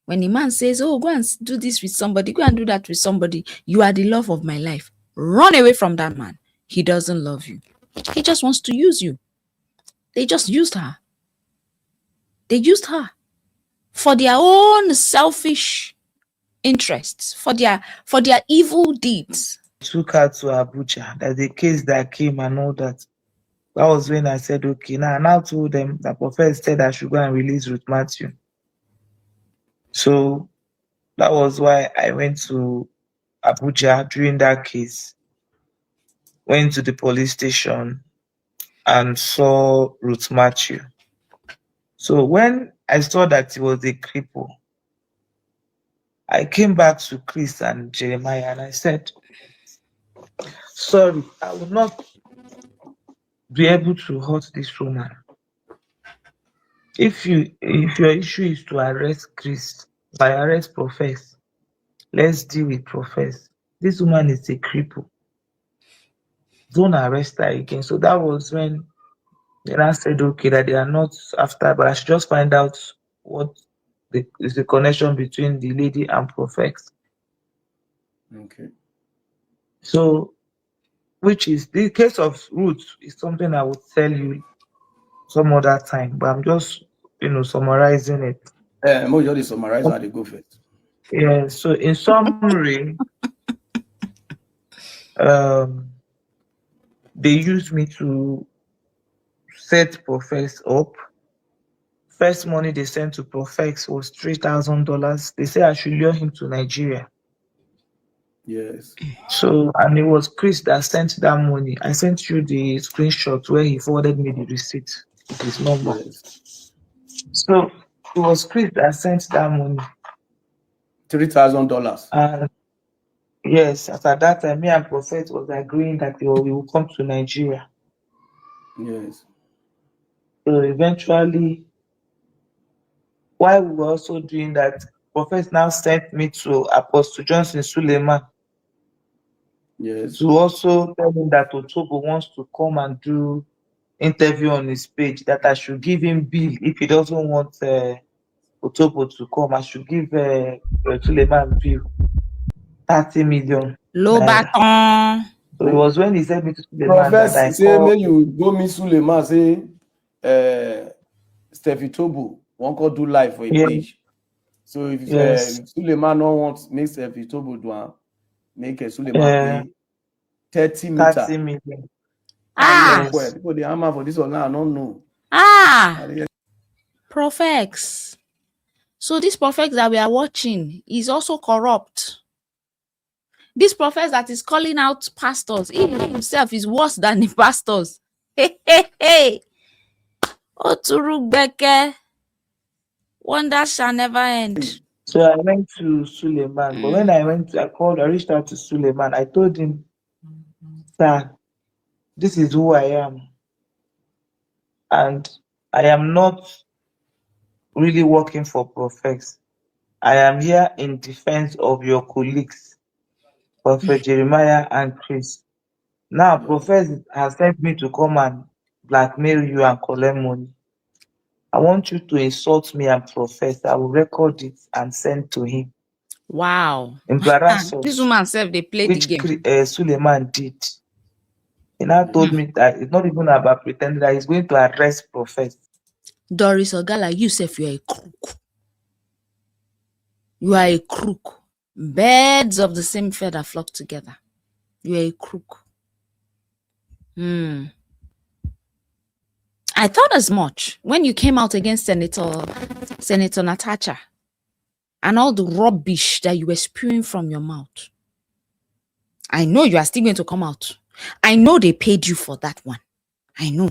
[SPEAKER 1] When the man says, oh, go and do this with somebody, go and do that with somebody, you are the love of my life. Run away from that man. He doesn't love you. He just wants to use you. They just used her. They used her for their own selfish interests, for their evil deeds.
[SPEAKER 3] took her to Abuja. That's the case that came and all that. That was when I said, okay, now I now told them that Professor said I should go and release Ruth Matthew. So that was why I went to Abuja during that case. Went to the police station and saw Ruth Matthew. So when I saw that he was a cripple, I came back to Chris and Jeremiah and I said, sorry, I will not be able to hurt this woman. If your issue is to arrest Chris, by arrest Profess, let's deal with Profess. This woman is a cripple. Don't arrest her again. So that was when they now said, okay, that they are not after, but I should just find out what is the connection between the lady and Profess.
[SPEAKER 2] Okay.
[SPEAKER 3] So, which is the case of Ruth is something I would tell you some other time, but I'm just summarizing it.
[SPEAKER 2] Most just summarize how they go first.
[SPEAKER 3] Yeah, so in summary, they used me to set Profess up First money they sent to Profex was $3,000. They said I should lure him to Nigeria.
[SPEAKER 2] Yes.
[SPEAKER 3] So, and it was Chris that sent that money. I sent you the screenshot where he forwarded me the receipt with his number.
[SPEAKER 2] Yes.
[SPEAKER 3] So it was Chris that sent that money.
[SPEAKER 2] $3,000.
[SPEAKER 3] And yes, at that time, me and Prophet was agreeing that we will come to Nigeria.
[SPEAKER 2] Yes.
[SPEAKER 3] So eventually, while we were also doing that, Prophet now sent me to Apostle Johnson Suleiman
[SPEAKER 2] Yes.
[SPEAKER 3] to also tell him that Otobo wants to come and do interview on his page, that I should give him bill if he doesn't want Otobo to come. I should give Suleiman bill 30 million
[SPEAKER 1] Low
[SPEAKER 3] naira.
[SPEAKER 1] baton.
[SPEAKER 3] So it was when he sent me to Suleiman that
[SPEAKER 2] Professor
[SPEAKER 3] I
[SPEAKER 2] say
[SPEAKER 3] called.
[SPEAKER 2] make you go meet Suleiman, say Steffi Tobo won't go do live for a
[SPEAKER 3] Yeah,
[SPEAKER 2] page. So if
[SPEAKER 3] yes,
[SPEAKER 2] Suleiman no want make Steffi Tobo do am, make Suleiman pay 30 meter.
[SPEAKER 3] 30 million.
[SPEAKER 1] Ah,
[SPEAKER 3] Yes.
[SPEAKER 2] People they hammer for this one now, I don't know.
[SPEAKER 1] Profex. So this Profex that we are watching is also corrupt. This Profex that is calling out pastors, he himself is worse than the pastors. Hey. Oturugbeke. Wonder shall never end.
[SPEAKER 3] So I went to Suleiman, but when I reached out to Suleiman, I told him, sir, this is who I am. And I am not really working for Profex. I am here in defense of your colleagues, Prophet Jeremiah and Chris. Now, Profex has sent me to come and blackmail you and collect money. I want you to insult me and Profex. I will record it and send to him.
[SPEAKER 1] Wow.
[SPEAKER 3] Embarrass us,
[SPEAKER 1] This woman self, they play the game.
[SPEAKER 3] which Suleiman did. He now told me that it's not even about pretending that he's going to arrest Profex.
[SPEAKER 1] Doris Ogala, you self, you are a crook. You are a crook. Birds of the same feather flock together. You are a crook. I thought as much when you came out against Senator Natasha and all the rubbish that you were spewing from your mouth. I know you are still going to come out. I know they paid you for that one. I know.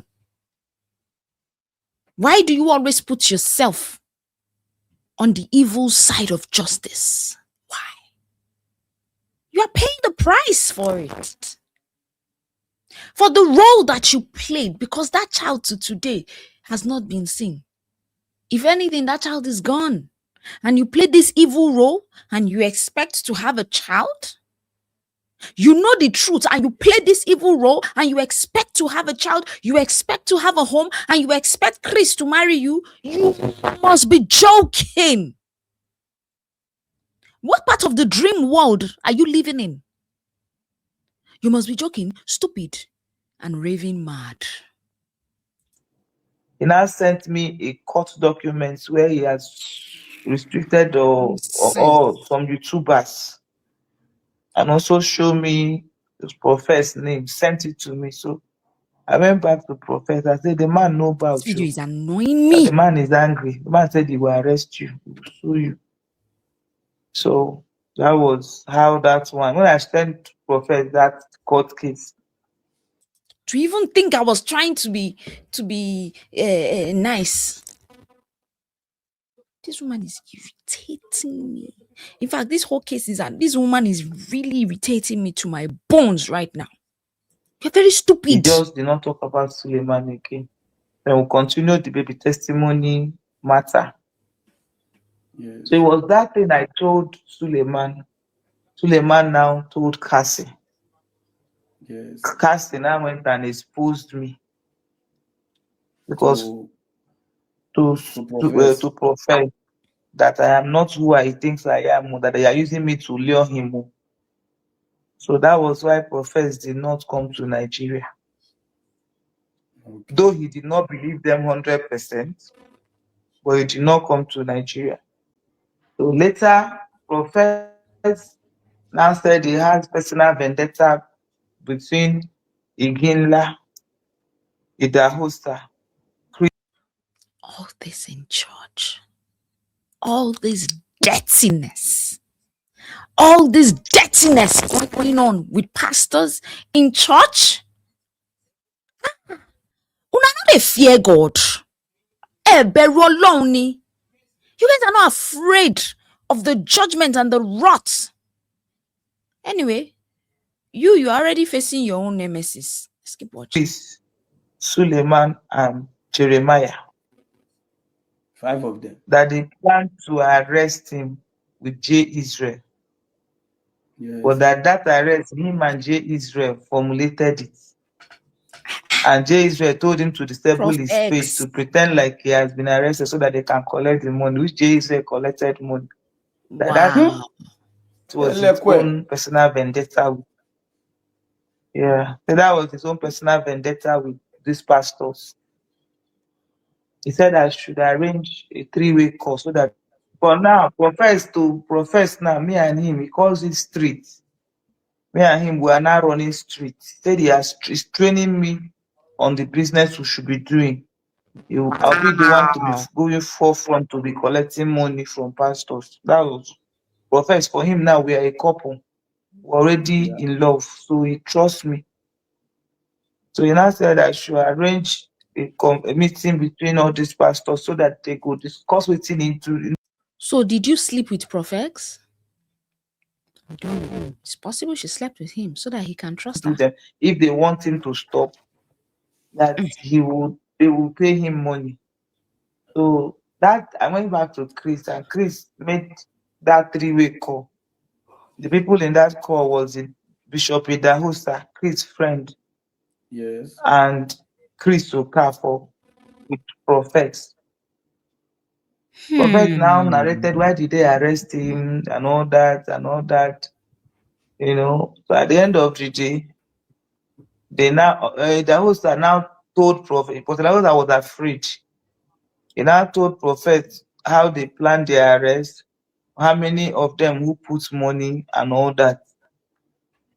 [SPEAKER 1] Why do you always put yourself on the evil side of justice? Why? You are paying the price for it. For the role that you played, because that child to today has not been seen. If anything, that child is gone. And you play this evil role and you expect to have a child? You know the truth and you play this evil role and you expect to have a child, you expect to have a home, and you expect Chris to marry you? You must be joking. What part of the dream world are you living in? You must be joking, stupid, and raving mad.
[SPEAKER 3] He now sent me a court document where he has restricted or some YouTubers, and also show me his Profess's name, sent it to me. So I went back to Professor. I said, the man knows about
[SPEAKER 1] This video
[SPEAKER 3] you.
[SPEAKER 1] is annoying me.
[SPEAKER 3] The man is angry. The man said he will arrest you, he will sue you. So that was how that one. When I sent Professor that court case,
[SPEAKER 1] To even think I was trying to be nice. This woman is irritating me. In fact, this whole case is that this woman is really irritating me to my bones right now. You're very
[SPEAKER 3] he
[SPEAKER 1] stupid.
[SPEAKER 3] just did not talk about Suleiman again. Then we'll continue the baby testimony matter.
[SPEAKER 2] Yes.
[SPEAKER 3] So it was that thing I told Suleiman. Suleiman now told Cassie.
[SPEAKER 2] Yes.
[SPEAKER 3] Cassie now went and exposed me because to profess that I am not who I think I am, that they are using me to lure him. So that was why Profess did not come to Nigeria. Though he did not believe them 100%, but he did not come to Nigeria. So later, Profess now said he has personal vendetta between Iginla, Idahosa, Chris.
[SPEAKER 1] All this in church. All this dirtiness. All this dirtiness going on with pastors in church. Una no dey fear God. Bẹ̀rù Ọlọ́run ni. You guys are not afraid of the judgment and the wrath. Anyway, you're already facing your own nemesis. Let's keep watching.
[SPEAKER 3] Chris, Suleiman, and Jeremiah.
[SPEAKER 2] 5 of them.
[SPEAKER 3] That they planned to arrest him with J. Israel.
[SPEAKER 2] Yes.
[SPEAKER 3] But that arrest, him and J. Israel formulated it. And J. Israel told him to disable his face to pretend like he has been arrested so that they can collect the money, which J. Israel collected money.
[SPEAKER 1] Wow.
[SPEAKER 3] That was his own personal vendetta. Yeah, so that was his own personal vendetta with these pastors. He said I should arrange a 3-way call so that for now, profess now, me and him, he calls it street. Me and him, we are now running street. He said he's training me on the business we should be doing. I'll be the one to be going forefront to be collecting money from pastors. That was profess. For him now, we are a couple. We're already in love, so he trusts me. So he now said I should arrange a meeting between all these pastors so that they could discuss what he need to.
[SPEAKER 1] So did you sleep with prophets? I don't know. It's possible she slept with him so that he can trust her.
[SPEAKER 3] Them. If they want him to stop, that they will pay him money. So that I went back to Chris, and Chris made that 3-way call. The people in that call was Bishop Idahosa, Chris' friend.
[SPEAKER 2] Yes.
[SPEAKER 3] And Chris Okafor with prophets. Prophet now narrated why did they arrest him and all that. So at the end of the day, they now the host now told Prophet, because the host was afraid. He now told Prophet how they planned their arrest, how many of them who put money and all that.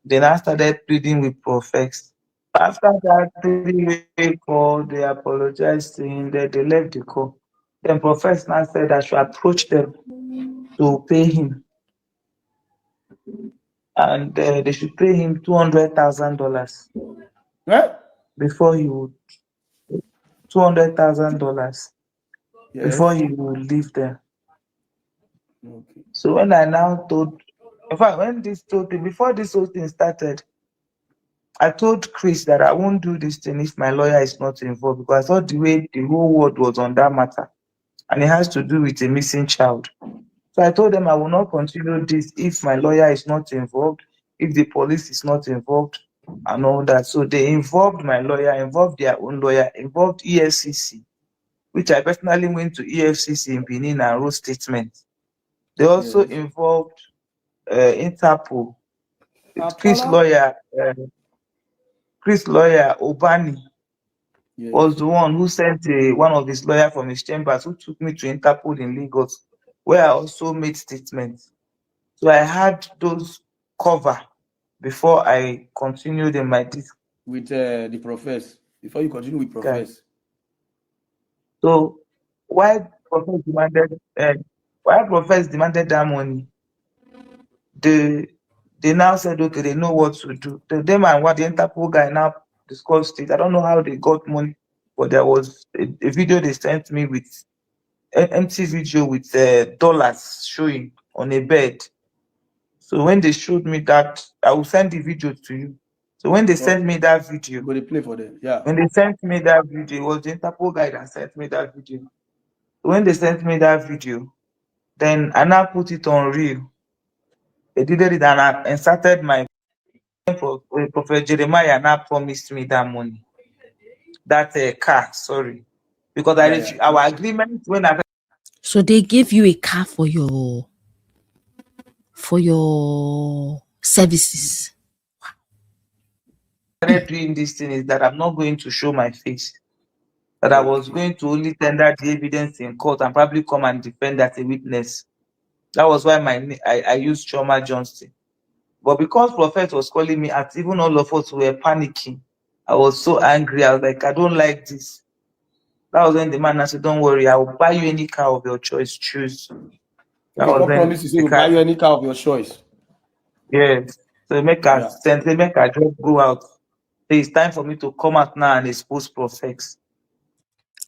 [SPEAKER 3] They now started pleading with prophets. After that 3-way call, they apologized to him, that they left the call. Then prophets now said I should approach them to pay him. And they should pay him $200,000 before he would $200,000 before he would leave there.
[SPEAKER 2] Okay.
[SPEAKER 3] So when I now told, in fact, before this whole thing started, I told Chris that I won't do this thing if my lawyer is not involved, because I thought the way the whole world was on that matter, and it has to do with a missing child. So I told them I will not continue this if my lawyer is not involved, if the police is not involved, and all that. So they involved my lawyer, involved their own lawyer, involved EFCC, which I personally went to EFCC in Benin and wrote statements. They also involved Interpol. Chris' lawyer, Obani, was the one who sent one of his lawyers from his chambers who took me to Interpol in Lagos, where I also made statements. So I had those cover before I continued in my disc.
[SPEAKER 2] With the profess, before you continue with profess.
[SPEAKER 3] So why profess demanded that money, they now said, okay, they know what to do. Them and what the Interpol guy now discussed it. I don't know how they got money, but there was a video they sent me with an empty video with dollars showing on a bed. So when they showed me that, I will send the video to you. So when they sent me that video,
[SPEAKER 2] go to play for them. Yeah.
[SPEAKER 3] When they sent me that video, it was the Interpol guy that sent me that video. So when they sent me that video, then I now put it on reel. They did it and I inserted my Prophet Jeremiah now promised me that money. That car, sorry. Because our agreement when I.
[SPEAKER 1] So they gave you a car for your services.
[SPEAKER 3] Started doing this thing is that I'm not going to show my face. That I was going to only tender the evidence in court and probably come and defend as a witness. That was why I used Choma Johnston. But because Prophet was calling me out, even all of us were panicking. I was so angry. I was like, I don't like this. That was when the man said, "Don't worry, I will buy you any car of your choice. Choose." That
[SPEAKER 2] Okay,
[SPEAKER 3] was
[SPEAKER 2] God
[SPEAKER 3] when
[SPEAKER 2] promise to say
[SPEAKER 3] the
[SPEAKER 2] we'll buy
[SPEAKER 3] car.
[SPEAKER 2] you any car of your choice.
[SPEAKER 3] Yes. So make her
[SPEAKER 2] Yeah.
[SPEAKER 3] send, make her just go out. Say it's time for me to come out now and expose prophets.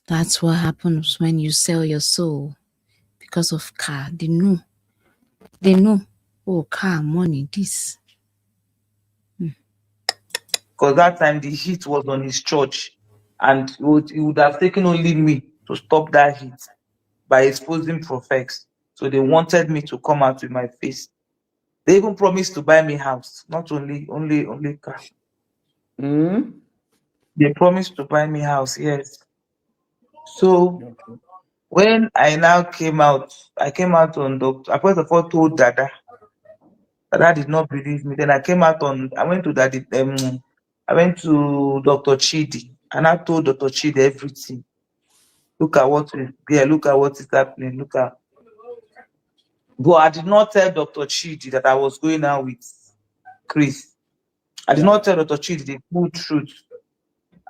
[SPEAKER 1] That's what happens when you sell your soul because of car. They know. They know. Oh, car, money, this.
[SPEAKER 3] Because that time the heat was on his church, and it would have taken only me to stop that heat by exposing prophets. So they wanted me to come out with my face. They even promised to buy me house, not only car.
[SPEAKER 2] Mm-hmm.
[SPEAKER 3] They promised to buy me house, yes. So
[SPEAKER 2] Okay.
[SPEAKER 3] when I now came out, I came out on doctor. I first of all told Dada. Dada did not believe me. Then I came out on. I went to Daddy. I went to Dr. Chidi, and I told Dr. Chidi everything. Look at what is there. Look at what is happening. Look at. But I did not tell Dr. Chidi that I was going out with Chris. I did
[SPEAKER 2] Yeah.
[SPEAKER 3] not tell Dr. Chidi the full truth.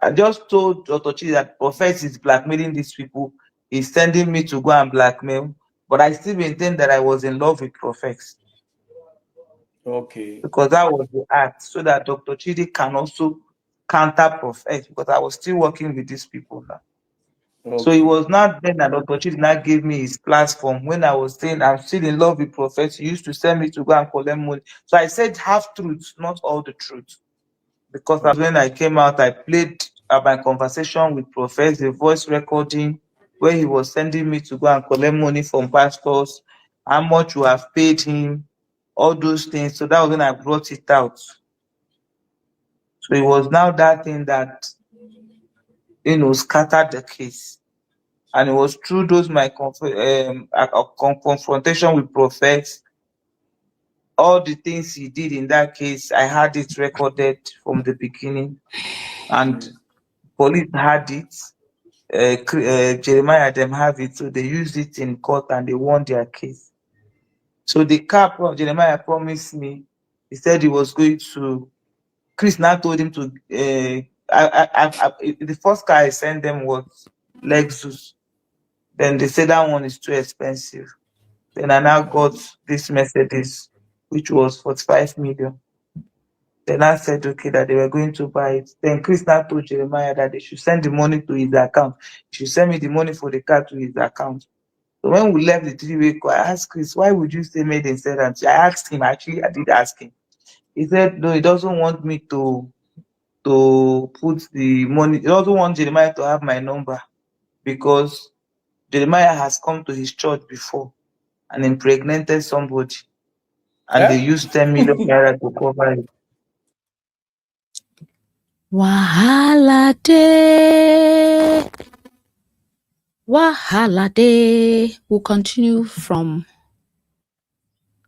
[SPEAKER 3] I just told Dr. Chidi that Prophet is blackmailing these people. He's sending me to go and blackmail. But I still maintain that I was in love with Prophet,
[SPEAKER 2] Okay.
[SPEAKER 3] because that was the act, so that Dr. Chidi can also counter Prophet, because I was still working with these people now. So it
[SPEAKER 2] Okay.
[SPEAKER 3] was not then that Dr. Chidi now gave me his platform when I was saying I'm still in love with Prophet. He used to send me to go and collect money. So I said half truth, not all the truth. Because as when I came out, I played my conversation with Prophet, the voice recording, where he was sending me to go and collect money from pastors, how much you have paid him, all those things. So that was when I brought it out. So it was now that thing that, scattered the case. And it was through those my confrontation with prophets, all the things he did in that case, I had it recorded from the beginning, and police had it. Jeremiah them have it, so they used it in court and they won their case. So the car Jeremiah promised me, he said he was going to. Chris now told him to. The first car I sent them was Lexus. Then they said that one is too expensive. Then I now got this Mercedes, which was 45 million. Then I said, okay, that they were going to buy it. Then Chris now told Jeremiah that they should send the money to his account. He should send me the money for the car to his account. So when we left the three-way call, I asked Chris, why would you say made in that? I asked him, actually, I did ask him. He said, no, he doesn't want me to put the money. He doesn't want Jeremiah to have my number, because Jeremiah has come to his church before and impregnated somebody, and they
[SPEAKER 2] Eh?
[SPEAKER 3] used 10 million naira to cover it.
[SPEAKER 1] Wahala day. Wahala day. We'll continue from.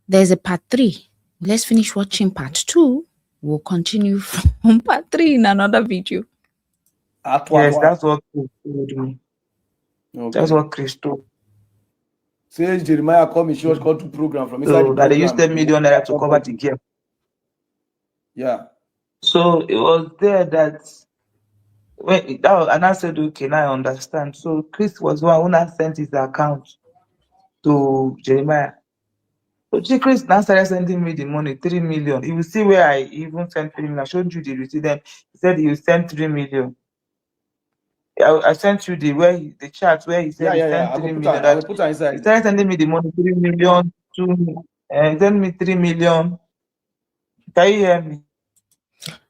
[SPEAKER 1] There's a part 3. Let's finish watching part 2. We'll continue from part 3 in another video.
[SPEAKER 3] Yes, that's what Chris told me. That's
[SPEAKER 2] Okay.
[SPEAKER 3] what Chris told.
[SPEAKER 2] Says Jeremiah come in church, called to program from inside the
[SPEAKER 3] So that they used
[SPEAKER 2] program.
[SPEAKER 3] 10 million naira to cover the gap.
[SPEAKER 2] Yeah.
[SPEAKER 3] So it was there that and I said, okay, now I understand. So Chris was one who now sent his account to Jeremiah. So Chris now started sending me the money, 3 million. You will see where I even sent 3 million. I showed you the receipt. Then he said he will send 3 million. I sent you the chat where he said he
[SPEAKER 2] Yeah.
[SPEAKER 3] sent
[SPEAKER 2] I
[SPEAKER 3] 3
[SPEAKER 2] will put
[SPEAKER 3] million.
[SPEAKER 2] her. I will
[SPEAKER 3] That
[SPEAKER 2] put her
[SPEAKER 3] he
[SPEAKER 2] inside.
[SPEAKER 3] started sending me the money, 3 million, 2 he sent me 3 million. Can you hear me?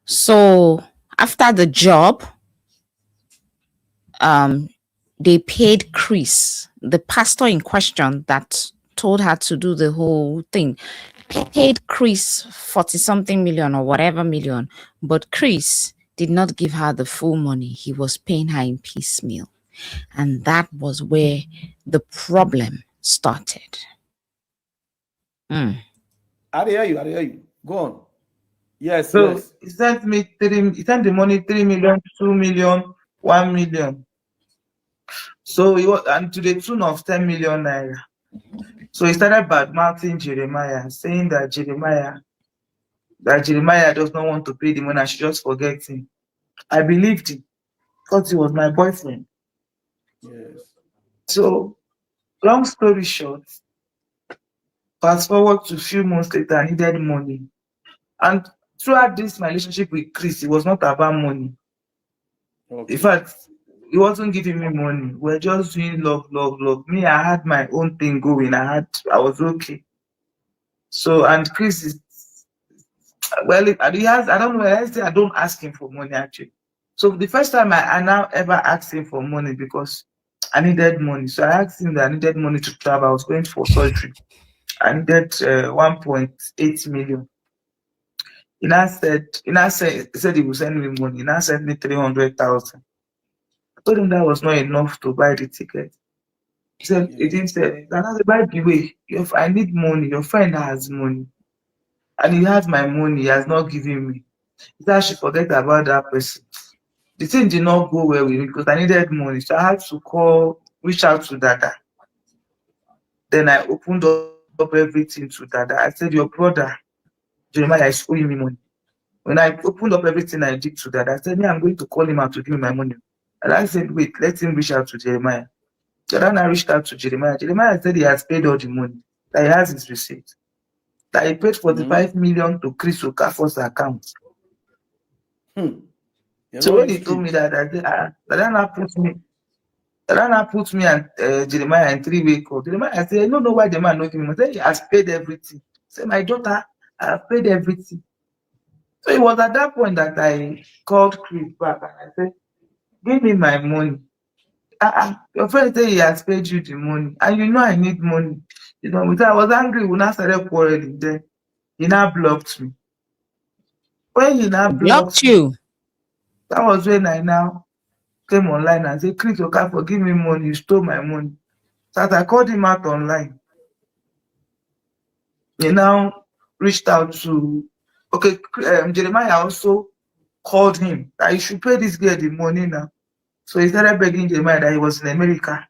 [SPEAKER 1] So after the job, they paid Chris, the pastor in question that told her to do the whole thing, paid Chris 40 something million or whatever million, but Chris did not give her the full money. He was paying her in piecemeal. And that was where the problem started.
[SPEAKER 2] I hear you. I hear you. Go on. Yes.
[SPEAKER 3] So he sent me he sent the money 3 million, 2 million, 1 million. So he was, and to the tune of 10 million naira. So he started badmouthing Jeremiah, saying that Jeremiah does not want to pay the money, I should just forget him. I believed him because he was my boyfriend.
[SPEAKER 2] Yes.
[SPEAKER 3] So, long story short, fast forward to a few months later, I needed money. And throughout this my relationship with Chris, it was not about money. In
[SPEAKER 2] Okay.
[SPEAKER 3] fact, he wasn't giving me money. We're just doing love, love, love. Me, I had my own thing going. I was okay. So, and Chris is, well, he has, I don't know, I say I don't ask him for money actually. So the first time I now ever asked him for money because I needed money. So I asked him that I needed money to travel. I was going for surgery. I needed 1.8 million. He said he would send me money. He now sent me 300,000. I told him that was not enough to buy the ticket. He
[SPEAKER 2] Yes.
[SPEAKER 3] didn't say, and I said, by the way, if I need money, your friend has money. And he has my money, he has not given me. He said I should forget about that person. The thing did not go well with me because I needed money. So I had to reach out to Dada. Then I opened up everything to Dada. I said, your brother, Jeremiah, is owing me money. When I opened up everything I did to Dada, I said, me, I'm going to call him out to give me my money. And I said, wait, let him reach out to Jeremiah. So then I reached out to Jeremiah. Jeremiah said he has paid all the money, that he has his receipt, that he paid
[SPEAKER 2] Mm-hmm.
[SPEAKER 3] 45 million to Chris Okafor's account.
[SPEAKER 2] Hmm. You're
[SPEAKER 3] So
[SPEAKER 2] not
[SPEAKER 3] when he told me
[SPEAKER 2] risky.
[SPEAKER 3] that, I said, that now put me and Jeremiah in three-way call. Jeremiah said, I don't know why the man not giving me. I said, he has paid everything. Say, my daughter, I have paid everything. So it was at that point that I called Chris back and I said, give me my money. Your friend say he has paid you the money, and you know I need money. I was angry. We now started quarreling. Then he now blocked me. When he now
[SPEAKER 1] Blocked
[SPEAKER 3] blocked me,
[SPEAKER 1] you.
[SPEAKER 3] that was when I now came online and said, Chris Okafor, give me money. You stole my money. So as I called him out online, he now reached out to, okay, Jeremiah also called him that you should pay this girl the money now. So he started begging Jeremiah that he was in America,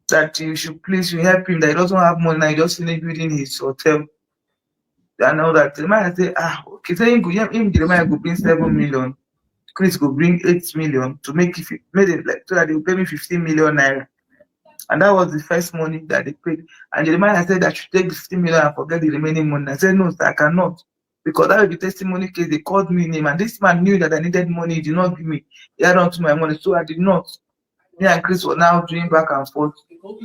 [SPEAKER 3] that you should please you help him, that he doesn't have money now, he just finished building his hotel and all that. Jeremiah say, okay, say him Jeremiah go bring 7 million, Chris go bring 8 million to make it made it like so that they will pay me 15 million naira. And that was the first money that they paid. And Jeremiah said I should take the 15 million and forget the remaining money. I said, no, sir, I cannot. Because that will be testimony case. They called me name, and this man knew that I needed money. He did not give me. He had on to my money. So I did not. Me and Chris were now doing back and forth.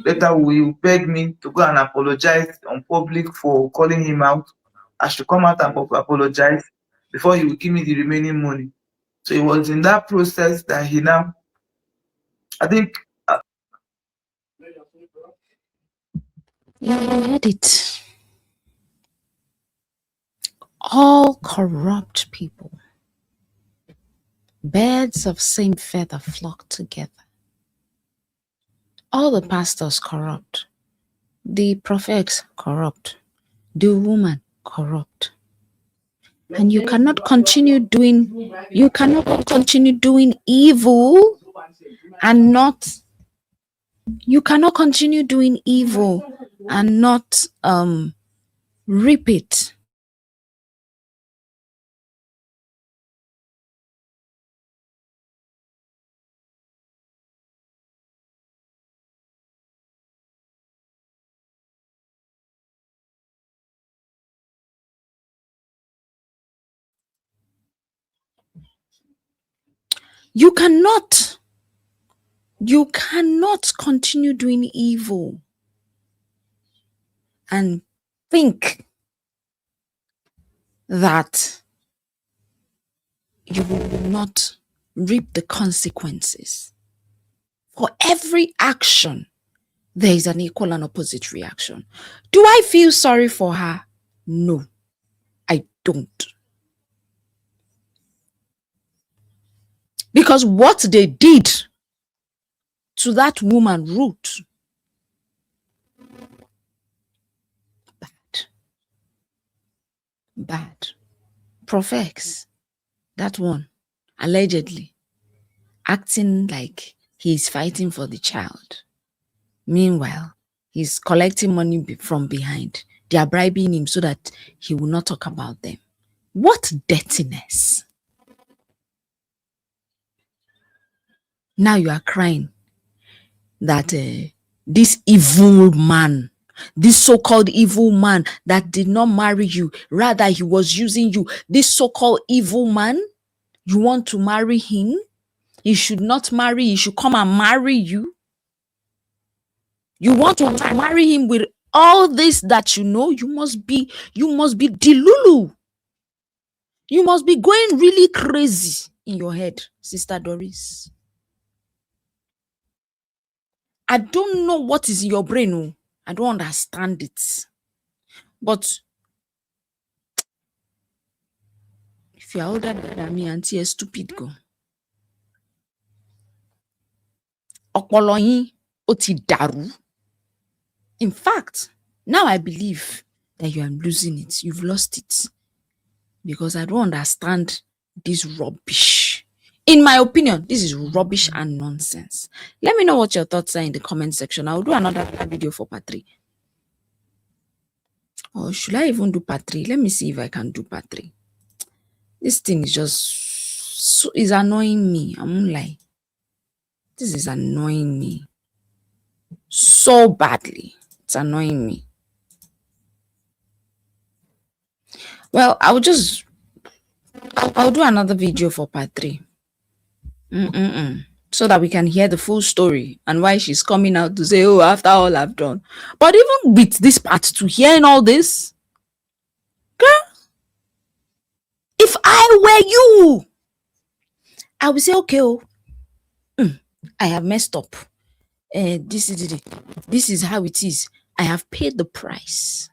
[SPEAKER 3] Later, will beg me to go and apologize on public for calling him out. I should come out and apologize before he will give me the remaining money. So it was in that process that he now, I think,
[SPEAKER 1] You heard it. All corrupt people, birds of same feather flock together. All the pastors corrupt, the prophets corrupt, the woman corrupt. And you cannot continue doing evil and not reap it. You cannot continue doing evil and think that you will not reap the consequences. For every action, there is an equal and opposite reaction. Do I feel sorry for her? No, I don't. Because what they did to that woman, Ruth, bad. Prophex, that one, allegedly acting like he's fighting for the child. Meanwhile, he's collecting money from behind. They are bribing him so that he will not talk about them. What dirtiness. Now you are crying. that this evil man, this so-called evil man that did not marry you, rather he was using you, this so-called evil man, you want to marry him? He should not marry, he should come and marry you. You want to marry him with all this that you know? You must be delulu. You must be going really crazy in your head, Sister Doris. I don't know what is in your brain. Oh. I don't understand it. But if you are older than me, auntie, a stupid girl. Ọpọlọ yín ó ti dàrú. In fact, now I believe that you are losing it. You've lost it. Because I don't understand this rubbish. In my opinion, this is rubbish and nonsense. Let me know what your thoughts are in the comment section. I'll do another video for part 3. Or should I even do part 3? Let me see if I can do part 3. This thing is just is annoying me. I won't lie. This is annoying me so badly. It's annoying me. Well, I'll do another video for part 3. So that we can hear the full story and why she's coming out to say, oh, after all I've done. But even with this part, to hearing all this, girl, if I were you, I would say, okay, I have messed up. This is how it is. I have paid the price.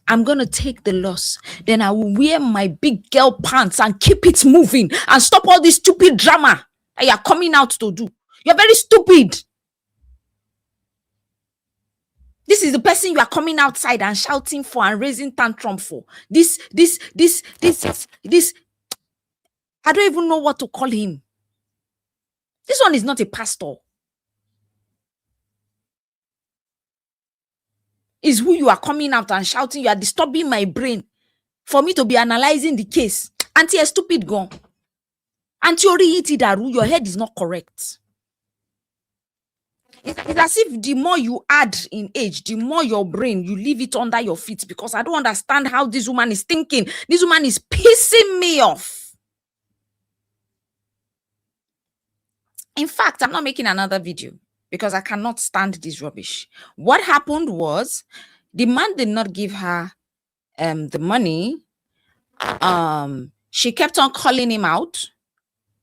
[SPEAKER 1] I'm going to take the loss. Then I will wear my big girl pants and keep it moving and stop all this stupid drama that you're coming out to do. You're very stupid. This is the person you are coming outside and shouting for and raising tantrum for. This. I don't even know what to call him. This one is not a pastor. Is who you are coming out and shouting. You are disturbing my brain for me to be analyzing the case. Auntie, a stupid gone. Auntie, your head is not correct. It's as if the more you add in age, the more your brain, you leave it under your feet, because I don't understand how this woman is thinking. This woman is pissing me off. In fact, I'm not making another video because I cannot stand this rubbish. What happened was the man did not give her the money. She kept on calling him out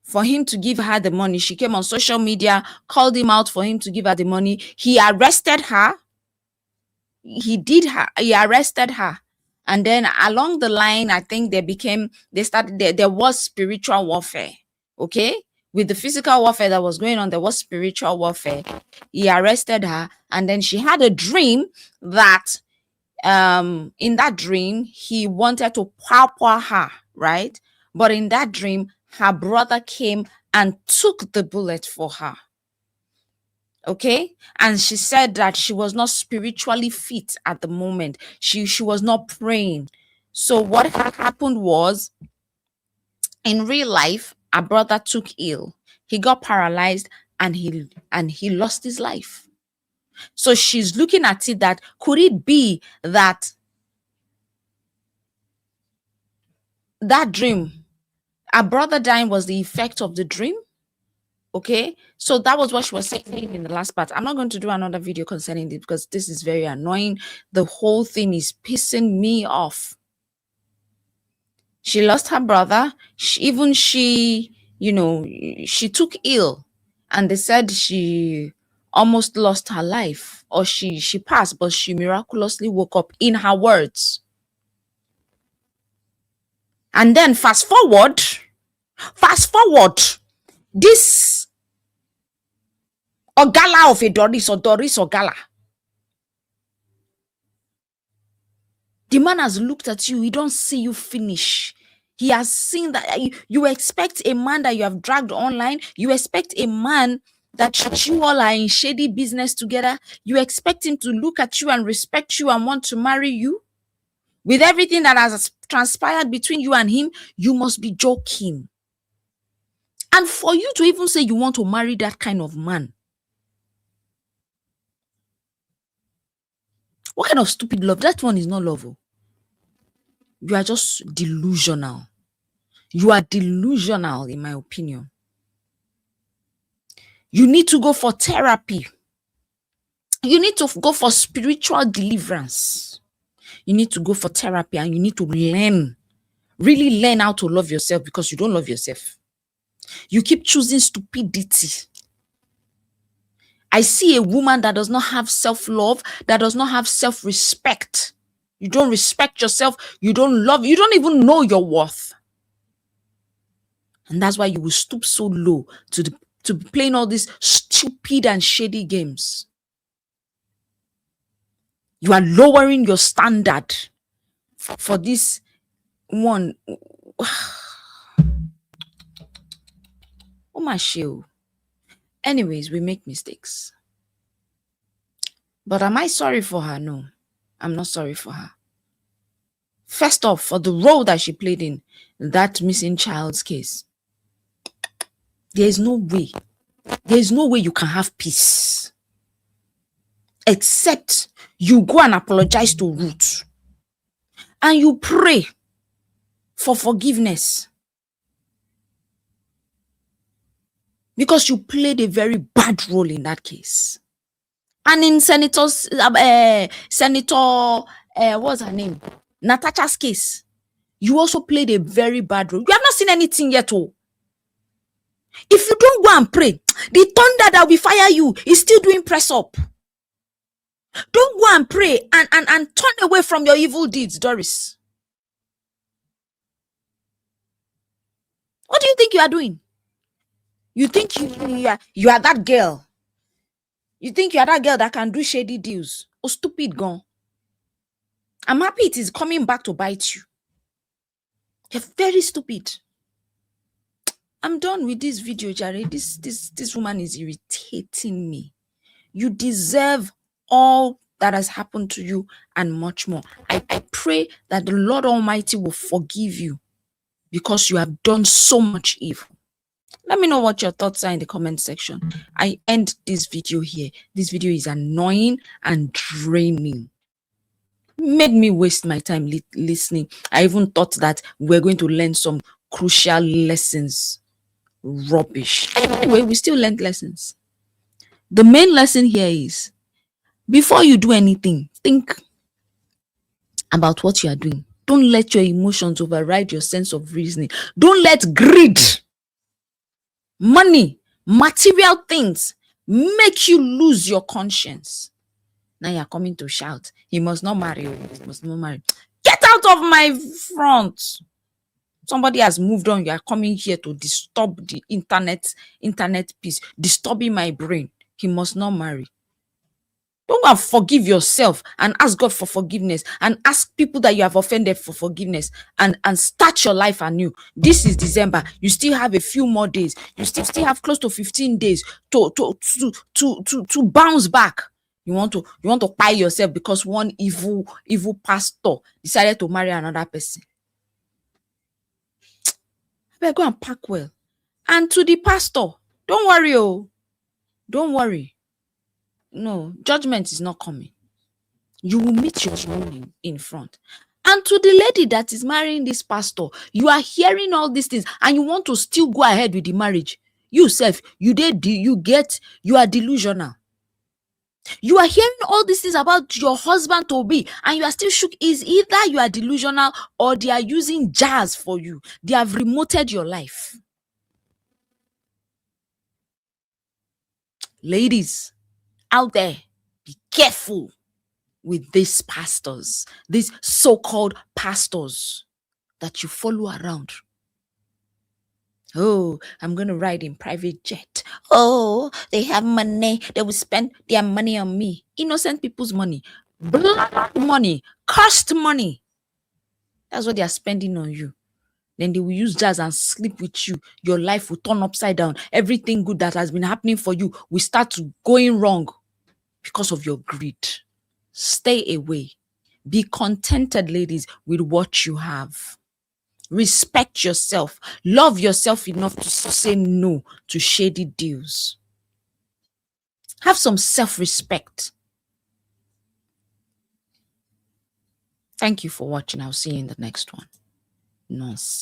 [SPEAKER 1] for him to give her the money. She came on social media, called him out for him to give her the money. He arrested her. He arrested her. And then along the line, I think there was spiritual warfare. Okay? With the physical warfare that was going on, there was spiritual warfare. He arrested her, and then she had a dream that in that dream he wanted to power her, right? But in that dream, her brother came and took the bullet for her. Okay? And she said that she was not spiritually fit at the moment. She was not praying. So what happened was, in real life, her brother took ill. He got paralyzed and he lost his life. So she's looking at it that, could it be that that dream, her brother dying, was the effect of the dream? Okay, so that was what she was saying in the last part. I'm not going to do another video concerning this because this is very annoying. The whole thing is pissing me off. She lost her brother. She took ill, and they said she almost lost her life, or she passed, but she miraculously woke up, in her words. And then fast forward, this Ogala of a Doris, or Doris Ogala, the man has looked at you. He don't see you finish. He has seen that you expect a man that you have dragged online. You expect a man that you all are in shady business together. You expect him to look at you and respect you and want to marry you. With everything that has transpired between you and him, you must be joking. And for you to even say you want to marry that kind of man, What kind of stupid love? That one is not love. Oh. You are just delusional. You are delusional, in my opinion. You need to go for therapy. You need to go for spiritual deliverance. You need to go for therapy, and you need to really learn how to love yourself, because you don't love yourself. You keep choosing stupidity. I see a woman that does not have self-love, that does not have self-respect. You don't respect yourself. You don't love. You don't even know your worth. And that's why you will stoop so low to playing all these stupid and shady games. You are lowering your standard for this one. Oh my shoe. Anyways, we make mistakes. But am I sorry for her? No, I'm not sorry for her. First off, for the role that she played in that missing child's case, there is no way you can have peace except you go and apologize to Ruth and you pray for forgiveness, because you played a very bad role in that case. And in Senator what's her name, Natasha's case, you also played a very bad role. You have not seen anything yet. Oh, if you don't go and pray, the thunder that will fire you is still doing press up. Don't go and pray and turn away from your evil deeds, Doris. What do you think you are doing? You think you are that girl? You think you are that girl that can do shady deals? Oh, stupid gone. I'm happy it is coming back to bite you. You're very stupid. I'm done with this video, Jared. This woman is irritating me. You deserve all that has happened to you and much more. I pray that the Lord Almighty will forgive you, because you have done so much evil. Let me know what your thoughts are in the comment section. I end this video here. This video is annoying and draining. Made me waste my time listening. I even thought that we're going to learn some crucial lessons. Rubbish. Anyway, we still learned lessons. The main lesson here is, before you do anything, think about what you are doing. Don't let your emotions override your sense of reasoning. Don't let greed, money, material things make you lose your conscience. Now you're coming to shout, he must not marry. He must not marry. Get out of my front. Somebody has moved on. You are coming here to disturb the internet peace, disturbing my brain. He must not marry. Don't go and forgive yourself and ask God for forgiveness, and ask people that you have offended for forgiveness, and start your life anew. This is December. You still have a few more days. You still have close to 15 days to bounce back. You want to buy yourself because one evil pastor decided to marry another person. I better go and pack well. And to the pastor, don't worry, oh, don't worry. No, judgment is not coming. You will meet your own in front. And to the lady that is marrying this pastor, you are hearing all these things and you want to still go ahead with the marriage. You self, you are delusional. You are hearing all these things about your husband to be, and you are still shook. Is either you are delusional or they are using jazz for you. They have remoted your life. Ladies out there, be careful with these pastors, these so-called pastors that you follow around. Oh, I'm going to ride in private jet. Oh, they have money. They will spend their money on me. Innocent people's money. Blood money. Cursed money. That's what they are spending on you. Then they will use jazz and sleep with you. Your life will turn upside down. Everything good that has been happening for you will start going wrong because of your greed. Stay away. Be contented, ladies, with what you have. Respect yourself. Love yourself enough to say no to shady deals. Have some self-respect. Thank you for watching. I'll see you in the next one. Nonsense.